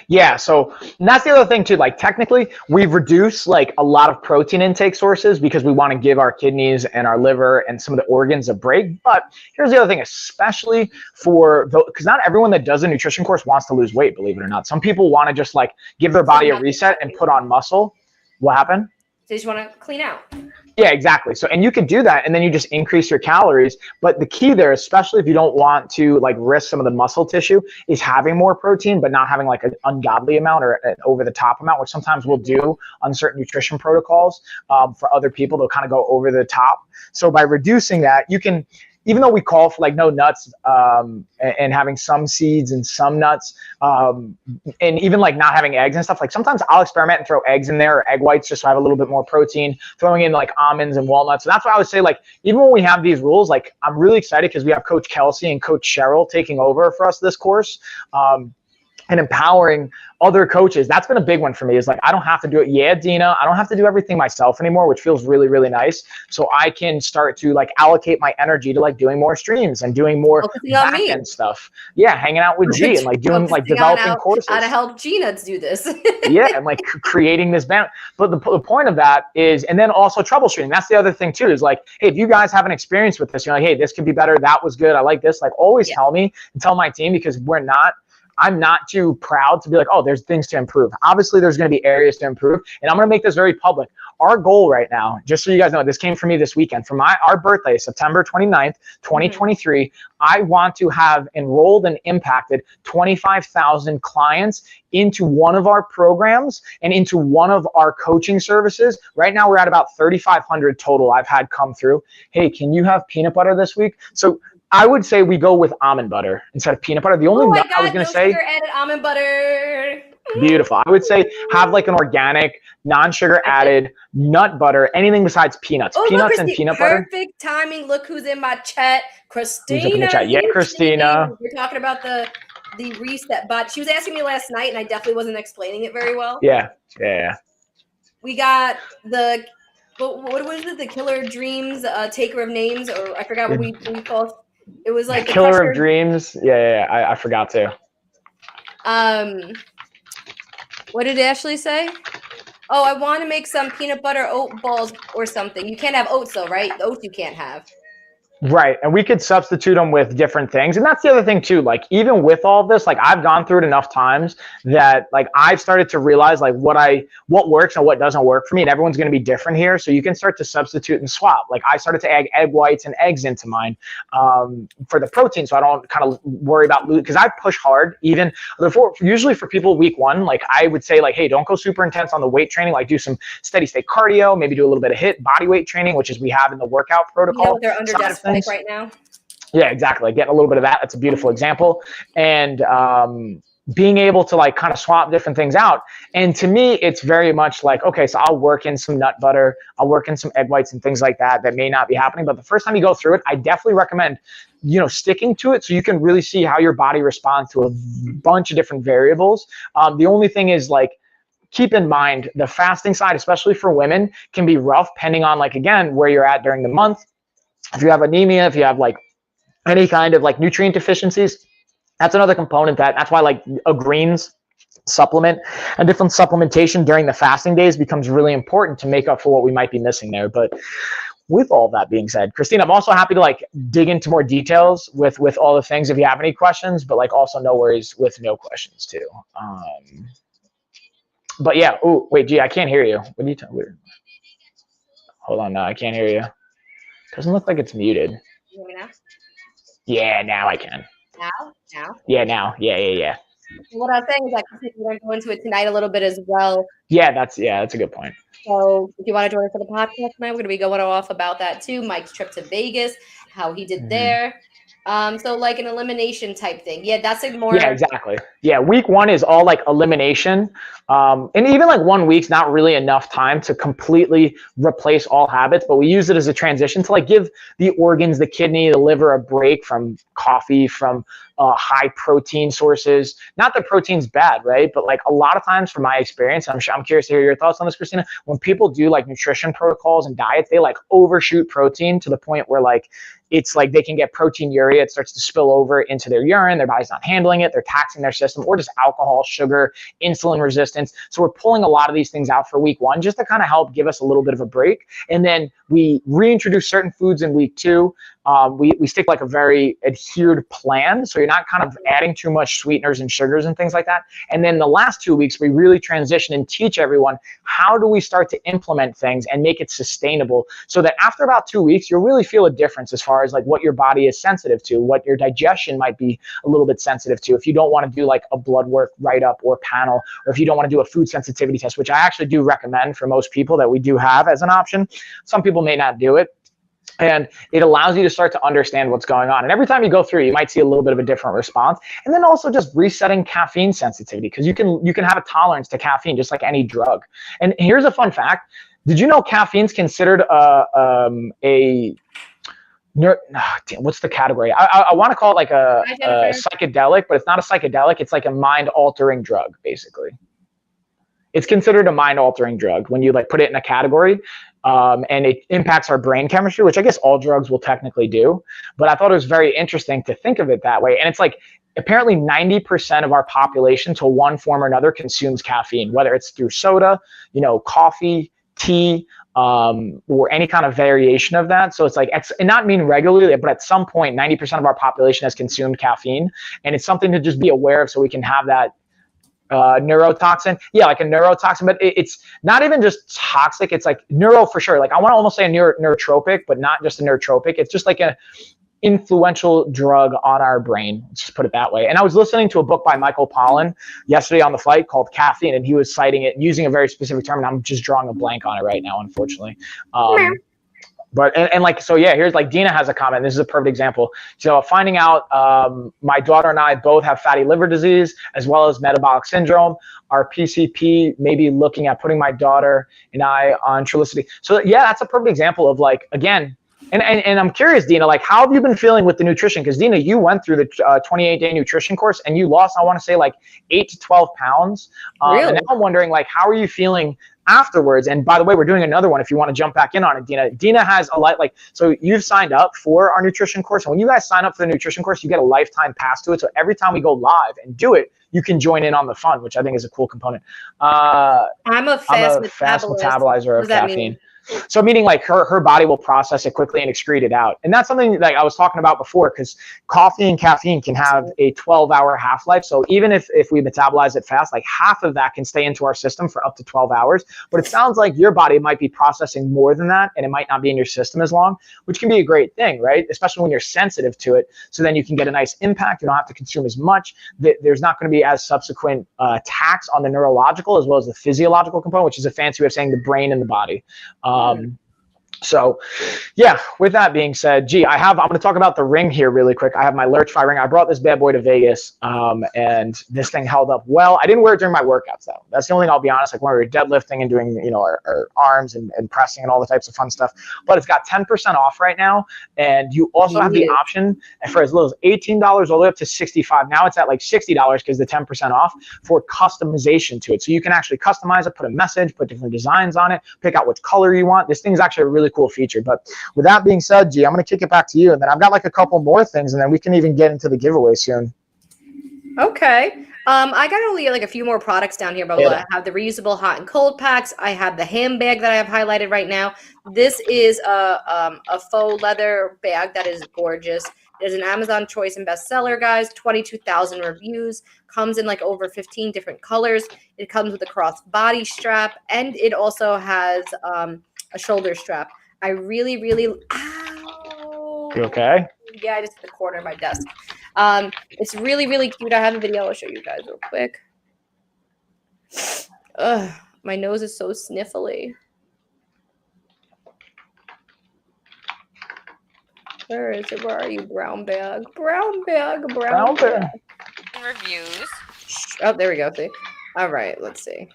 Yeah, so that's the other thing too. Like technically, we've reduced like a lot of protein intake sources because we want to give our kidneys and our liver and some of the organs a break. But here's the other thing, especially for because not everyone that does a nutrition course wants to lose weight, believe it or not. Some people want to just like give their body a reset and put on muscle. What happened? They just want to clean out. Yeah, exactly. So, and you could do that and then you just increase your calories. But the key there, especially if you don't want to like risk some of the muscle tissue, is having more protein, but not having like an ungodly amount or an over the top amount, which sometimes we'll do on certain nutrition protocols for other people. They'll kind of go over the top. So by reducing that, you can, even though we call for like no nuts and having some seeds and some nuts and even like not having eggs and stuff, like sometimes I'll experiment and throw eggs in there or egg whites just so I have a little bit more protein, throwing in like almonds and walnuts. So that's why I would say like, even when we have these rules, like I'm really excited because we have Coach Kelsey and Coach Cheryl taking over for us this course. And empowering other coaches. That's been a big one for me is like, I don't have to do it. Yeah, Gina, I don't have to do everything myself anymore, which feels really, really nice. So I can start to like allocate my energy to like doing more streams and doing more back end stuff. Yeah, hanging out with G and like doing like developing courses. How to help Gina to do this. Yeah, and like creating this band. But the point of that is, and then also troubleshooting. That's the other thing too, is like, hey, if you guys have an experience with this, you're like, hey, this could be better. That was good. I like this. Like always tell me and tell my team, because I'm not too proud to be like, oh, there's things to improve. Obviously, there's going to be areas to improve. And I'm going to make this very public. Our goal right now, just so you guys know, this came from me this weekend. For our birthday, September 29th, 2023, I want to have enrolled and impacted 25,000 clients into one of our programs and into one of our coaching services. Right now, we're at about 3,500 total I've had come through. Hey, can you have peanut butter this week? So I would say we go with almond butter instead of peanut butter. The only nut I was going to say, sugar added almond butter. Beautiful. I would say have like an organic, non-sugar added nut butter, anything besides peanuts. Peanuts and peanut butter. Perfect timing. Look who's in my chat. Christina. Who's in the chat? Yeah, Christina. We're talking about the reset bot. She was asking me last night, and I definitely wasn't explaining it very well. Yeah. We got the what was it? The Killer Dreams, Taker of Names, or I forgot what we called. It was like the Killer of Dreams. Yeah. I forgot to. What did Ashley say? Oh, I want to make some peanut butter oat balls or something. You can't have oats though, right? The oats you can't have. Right. And we could substitute them with different things. And that's the other thing too. Like even with all of this, like I've gone through it enough times that like I've started to realize like what works and what doesn't work for me. And everyone's going to be different here. So you can start to substitute and swap. Like I started to add egg whites and eggs into mine for the protein. So I don't kind of worry about because I push hard even before, usually for people week one, like I would say like, hey, don't go super intense on the weight training. Like do some steady state cardio, maybe do a little bit of HIIT body weight training, which is we have in the workout protocol. They're under right now. Yeah, exactly. Getting a little bit of that. That's a beautiful example. And being able to like kind of swap different things out. And to me, it's very much like, okay, so I'll work in some nut butter. I'll work in some egg whites and things like that may not be happening. But the first time you go through it, I definitely recommend, sticking to it so you can really see how your body responds to a bunch of different variables. The only thing is like, keep in mind the fasting side, especially for women, can be rough depending on like, again, where you're at during the month. If you have anemia, if you have like any kind of like nutrient deficiencies, that's another component that's why like a greens supplement and different supplementation during the fasting days becomes really important to make up for what we might be missing there. But with all that being said, Christine, I'm also happy to like dig into more details with all the things if you have any questions, but like also no worries with no questions too. But yeah, oh wait, G, I can't hear you. What are you talking about? Hold on, no, I can't hear you. Doesn't look like it's muted. You hear me now? Yeah, now I can. Now? Yeah, now. Yeah. What I was saying is like we're going to go into it tonight a little bit as well. Yeah, that's a good point. So if you want to join us for the podcast tonight, we're going to be going off about that too. Mike's trip to Vegas, how he did there. So like an elimination type thing. Yeah, that's like more. Yeah, exactly. Yeah, week 1 is all like elimination. And even like 1 week's not really enough time to completely replace all habits, but we use it as a transition to like give the organs, the kidney, the liver a break from coffee, from high protein sources. Not that protein's bad, right? But like a lot of times from my experience, I'm curious to hear your thoughts on this, Christina, when people do like nutrition protocols and diets, they like overshoot protein to the point where like it's like they can get proteinuria. It starts to spill over into their urine. Their body's not handling it. They're taxing their system, or just alcohol, sugar, insulin resistance. So we're pulling a lot of these things out for week 1 just to kind of help give us a little bit of a break. And then we reintroduce certain foods in week 2. We stick like a very adhered plan, so you're not kind of adding too much sweeteners and sugars and things like that. And then the last 2 weeks, we really transition and teach everyone how do we start to implement things and make it sustainable, so that after about 2 weeks, you'll really feel a difference as far as like what your body is sensitive to, what your digestion might be a little bit sensitive to. If you don't want to do like a blood work write-up or panel, or if you don't want to do a food sensitivity test, which I actually do recommend for most people that we do have as an option. Some people may not do it. And it allows you to start to understand what's going on. And every time you go through, you might see a little bit of a different response. And then also just resetting caffeine sensitivity, because you can have a tolerance to caffeine just like any drug. And here's a fun fact. Did you know caffeine's considered what's the category? I want to call it like a psychedelic, but it's not a psychedelic. It's like a mind-altering drug, basically. It's considered a mind-altering drug when you like put it in a category. And it impacts our brain chemistry, which I guess all drugs will technically do. But I thought it was very interesting to think of it that way. And it's like apparently 90% of our population, to one form or another, consumes caffeine, whether it's through soda, coffee, tea, or any kind of variation of that. So it's like, and not mean regularly, but at some point, 90% of our population has consumed caffeine. And it's something to just be aware of, so we can have that neurotoxin. Yeah, like a neurotoxin, but it's not even just toxic. It's like neuro for sure. Like I want to almost say a neurotropic, but not just a neurotropic. It's just like a influential drug on our brain. Let's just put it that way. And I was listening to a book by Michael Pollan yesterday on the flight called Caffeine, and he was citing it using a very specific term, and I'm just drawing a blank on it right now, unfortunately. But and like, so yeah, here's like Gina has a comment. This is a perfect example. So finding out my daughter and I both have fatty liver disease as well as metabolic syndrome. Our PCP may be looking at putting my daughter and I on Trulicity. So yeah, that's a perfect example of like, again, and I'm curious, Dina, like how have you been feeling with the nutrition? Because Dina, you went through the 28-day nutrition course and you lost, I want to say like 8 to 12 pounds. Really? And now I'm wondering like, how are you feeling afterwards? And by the way, we're doing another one if you want to jump back in on it, Dina. Dina has a like, so you've signed up for our nutrition course. And when you guys sign up for the nutrition course, you get a lifetime pass to it. So every time we go live and do it, you can join in on the fun, which I think is a cool component. I'm a fast metabolizer of caffeine. So meaning like her body will process it quickly and excrete it out. And that's something like I was talking about before, because coffee and caffeine can have a 12-hour half-life. So even if we metabolize it fast, like half of that can stay into our system for up to 12 hours. But it sounds like your body might be processing more than that, and it might not be in your system as long, which can be a great thing, right? Especially when you're sensitive to it. So then you can get a nice impact. You don't have to consume as much. There's not going to be as subsequent tax on the neurological as well as the physiological component, which is a fancy way of saying the brain and the body. So yeah, with that being said, I'm going to talk about the ring here really quick. I have my Lurchify ring. I brought this bad boy to Vegas, and this thing held up well. I didn't wear it during my workouts though. That's the only thing, I'll be honest, like when we were deadlifting and doing, our arms and pressing and all the types of fun stuff. But it's got 10% off right now. And you also have the option for as little as $18 all the way up to $65. Now it's at like $60 because the 10% off for customization to it. So you can actually customize it, put a message, put different designs on it, pick out which color you want. This thing's actually a really cool feature. But with that being said, G, I'm going to kick it back to you, and then I've got like a couple more things, and then we can even get into the giveaway soon. Okay. I got only like a few more products down here, but I have the reusable hot and cold packs. I have the handbag that I have highlighted right now. This is a faux leather bag that is gorgeous. It is an Amazon choice and bestseller, guys. 22,000 reviews. Comes in like over 15 different colors. It comes with a cross-body strap, and it also has a shoulder strap. I really, really... Ow. You okay? Yeah, I just hit the corner of my desk. It's really, really cute. I have a video I'll show you guys real quick. Ugh, my nose is so sniffly. Where is it? Where are you, brown bag? Brown bag, Brown bag. Reviews. Oh, there we go. See? All right, let's see.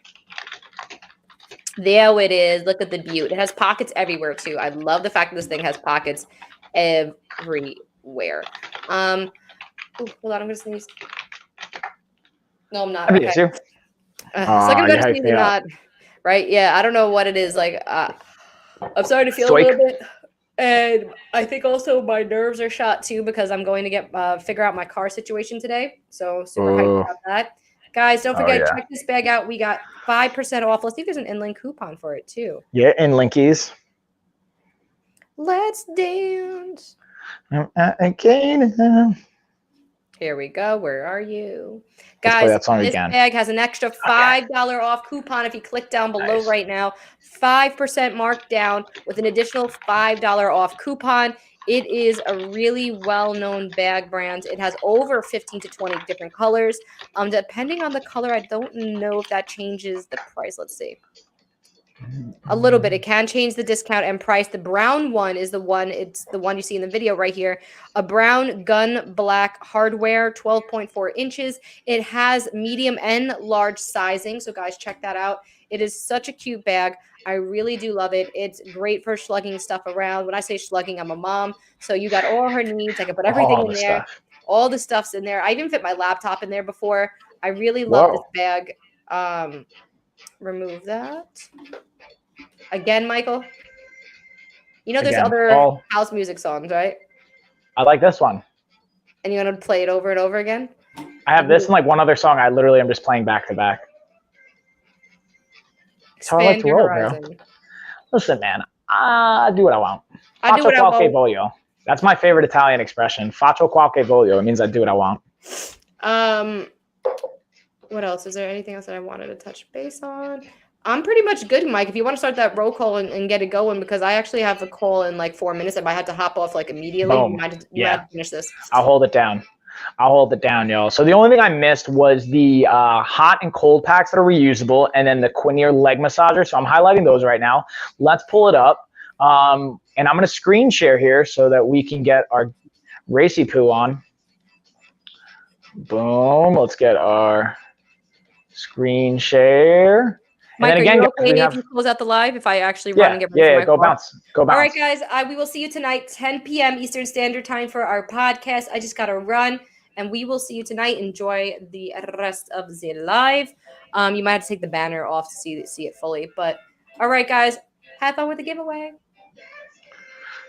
There it is. Look at the beaut. It has pockets everywhere too. I love the fact that this thing has pockets everywhere. Ooh, hold on, I'm gonna sneeze. No, I'm not. Okay. It's like I'm gonna sneeze and not. Right? Yeah, I don't know what it is. Like, I'm starting to feel a little bit. And I think also my nerves are shot too because I'm going to get figure out my car situation today. So super hyped about that. Guys, don't forget, check this bag out. We got 5% off. Let's see if there's an inlink coupon for it too. Yeah, inlinkies. Let's dance. Again. Here we go. Where are you? Guys, this bag has an extra $5 off coupon if you click down below right now. 5% markdown with an additional $5 off coupon. It is a really well-known bag brand. It has over 15 to 20 different colors. Depending on the color, I don't know if that changes the price. Let's see. A little bit. It can change the discount and price. The brown one is the one. It's the one you see in the video right here. A brown gun black hardware, 12.4 inches. It has medium and large sizing. So guys, check that out. It is such a cute bag. I really do love it. It's great for slugging stuff around. When I say slugging, I'm a mom. So you got all her needs. I can put everything in there. All the stuff's in there. I even fit my laptop in there before. I really love this bag. Remove that. Again, Michael. You know there's other house music songs, right? I like this one. And you want to play it over and over again? I have this and like one other song I literally am just playing back to back. That's how I like to roll, bro. Listen, man, I do what I want. Faccio qualche voglio. That's my favorite Italian expression. Faccio qualche voglio. It means I do what I want. What else? Is there anything else that I wanted to touch base on? I'm pretty much good, Mike. If you want to start that roll call and get it going, because I actually have a call in like 4 minutes. I might have to hop off like immediately. Boom. You might have to finish this. I'll hold it down. Y'all. So the only thing I missed was the hot and cold packs that are reusable, and then the Quinier leg massager. So I'm highlighting those right now. Let's pull it up. And I'm going to screen share here so that we can get our racy poo on. Boom. Let's get our screen share. Mike, are you okay if you close out the live if I actually run and get ready for my call? Go bounce. All right, guys, we will see you tonight, 10 p.m. Eastern Standard Time for our podcast. I just got to run, and we will see you tonight. Enjoy the rest of the live. You might have to take the banner off to see it fully. But, all right, guys, have fun with the giveaway.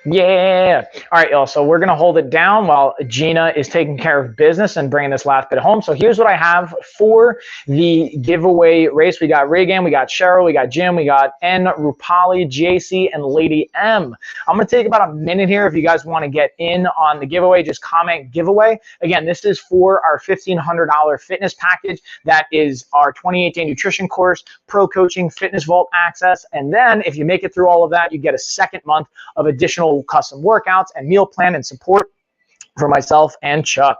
Yeah. All right, y'all. So we're going to hold it down while Gina is taking care of business and bringing this last bit home. So here's what I have for the giveaway race. We got Reagan, we got Cheryl, we got Jim, we got N, Rupali, JC, and Lady M. I'm going to take about a minute here. If you guys want to get in on the giveaway, just comment giveaway. Again, this is for our $1,500 fitness package. That is our 28-day nutrition course, pro coaching, fitness vault access. And then if you make it through all of that, you get a second month of additional custom workouts and meal plan and support for myself and Chuck.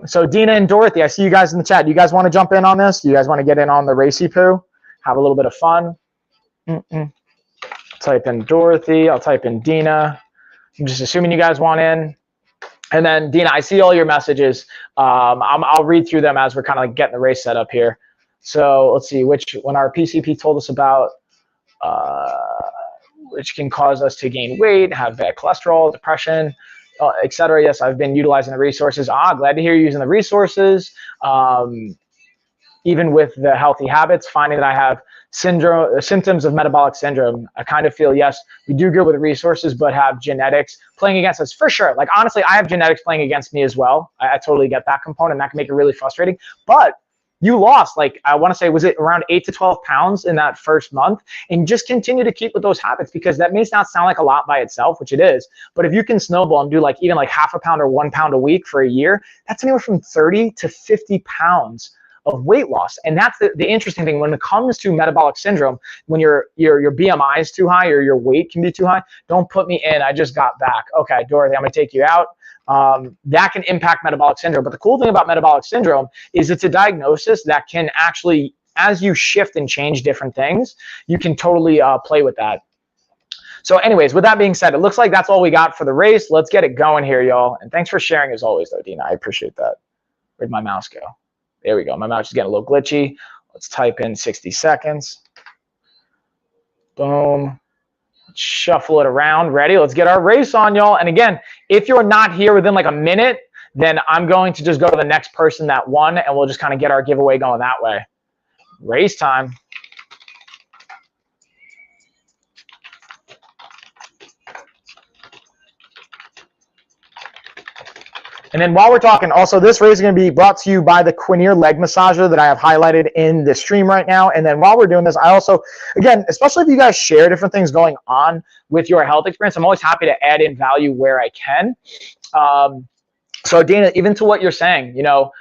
So Dina and Dorothy, I see you guys in the chat. Do you guys want to jump in on this? Do you guys want to get in on the racy poo? Have a little bit of fun? Type in Dorothy. I'll type in Dina. I'm just assuming you guys want in. And then Dina, I see all your messages. I'll read through them as we're kind of like getting the race set up here. So let's see when our PCP told us about which can cause us to gain weight, have bad cholesterol, depression, etc. Yes, I've been utilizing the resources. Glad to hear you using the resources. Even with the healthy habits, finding that I have symptoms of metabolic syndrome, I kind of feel, yes, we do good with the resources, but have genetics playing against us for sure. Like, honestly, I have genetics playing against me as well. I totally get that component. That can make it really frustrating. But you lost, like, I want to say, was it around 8 to 12 pounds in that first month? And just continue to keep with those habits, because that may not sound like a lot by itself, which it is. But if you can snowball and do like even like half a pound or 1 pound a week for a year, that's anywhere from 30 to 50 pounds of weight loss. And that's the interesting thing when it comes to metabolic syndrome. When your BMI is too high or your weight can be too high, don't put me in. I just got back. Okay, Dorothy, I'm going to take you out. That can impact metabolic syndrome. But the cool thing about metabolic syndrome is it's a diagnosis that can actually, as you shift and change different things, you can totally play with that. So anyways, with that being said, it looks like that's all we got for the race. Let's get it going here, y'all. And thanks for sharing as always, though, Dina. I appreciate that. Where'd my mouse go? There we go. My mouse is getting a little glitchy. Let's type in 60 seconds. Boom. Let's shuffle it around. Ready? Let's get our race on, y'all. And again, if you're not here within like a minute, then I'm going to just go to the next person that won, and we'll just kind of get our giveaway going that way. Race time. And then while we're talking, also this race is going to be brought to you by the Quinier leg massager that I have highlighted in the stream right now. And then while we're doing this, I also, again, especially if you guys share different things going on with your health experience, I'm always happy to add in value where I can. So Dana, even to what you're saying, you know,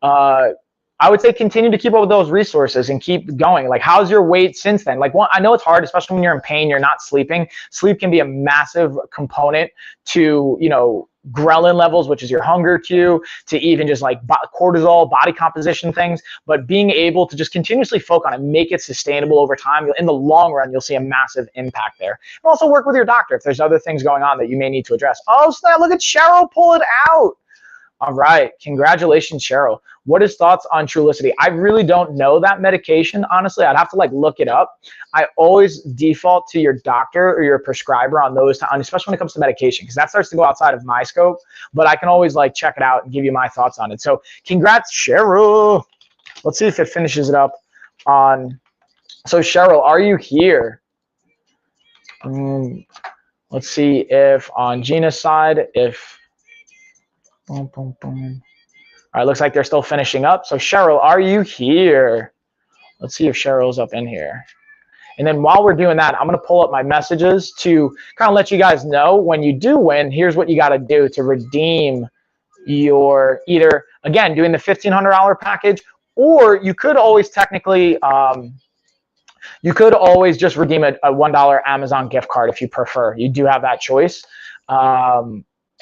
I would say continue to keep up with those resources and keep going. Like, how's your weight since then? Like, I know it's hard, especially when you're in pain, you're not sleeping. Sleep can be a massive component to, you know, ghrelin levels, which is your hunger cue, to even just like cortisol, body composition things. But being able to just continuously focus on it, make it sustainable over time, in the long run, you'll see a massive impact there. And also work with your doctor if there's other things going on that you may need to address. Oh, snap, look at Cheryl pull it out. All right, congratulations, Cheryl. What is thoughts on Trulicity? I really don't know that medication, honestly. I'd have to like look it up. I always default to your doctor or your prescriber on those, especially when it comes to medication, because that starts to go outside of my scope, but I can always like check it out and give you my thoughts on it. So congrats, Cheryl. Let's see if it finishes it up on. So Cheryl, are you here? Let's see if on Gina's side, if, boom, boom, boom. All right, looks like they're still finishing up. So Cheryl, are you here? Let's see if Cheryl's up in here. And then while we're doing that, I'm going to pull up my messages to kind of let you guys know when you do win, here's what you got to do to redeem your, either, again, doing the $1,500 package, or you could always technically, you could always just redeem a $1 Amazon gift card if you prefer. You do have that choice.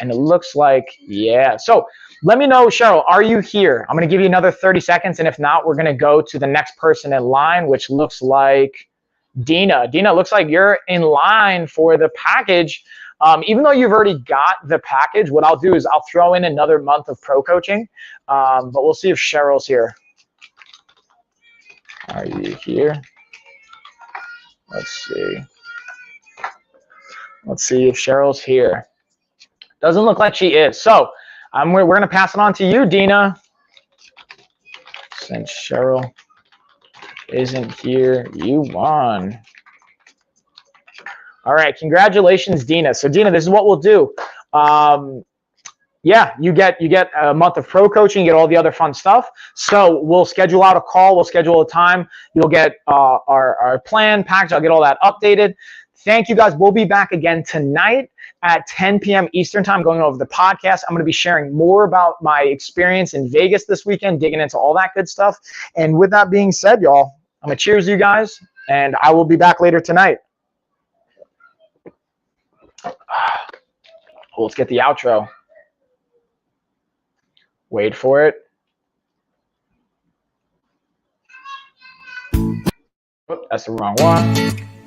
And it looks like, yeah. So let me know, Cheryl, are you here? I'm going to give you another 30 seconds. And if not, we're going to go to the next person in line, which looks like Dina. Dina, looks like you're in line for the package. Even though you've already got the package, what I'll do is I'll throw in another month of pro coaching. But we'll see if Cheryl's here. Are you here? Let's see. Let's see if Cheryl's here. Doesn't look like she is. So we're going to pass it on to you, Dina. Since Cheryl isn't here, you won. All right, congratulations, Dina. So Dina, this is what we'll do. Yeah, you get a month of pro coaching, you get all the other fun stuff. So we'll schedule out a call, we'll schedule a time. You'll get our plan package. I'll get all that updated. Thank you guys. We'll be back again tonight at 10 p.m. Eastern time, going over the podcast. I'm going to be sharing more about my experience in Vegas this weekend, digging into all that good stuff. And with that being said, y'all, I'm going to cheers you guys, and I will be back later tonight. Let's get the outro. Wait for it. Oh, that's the wrong one.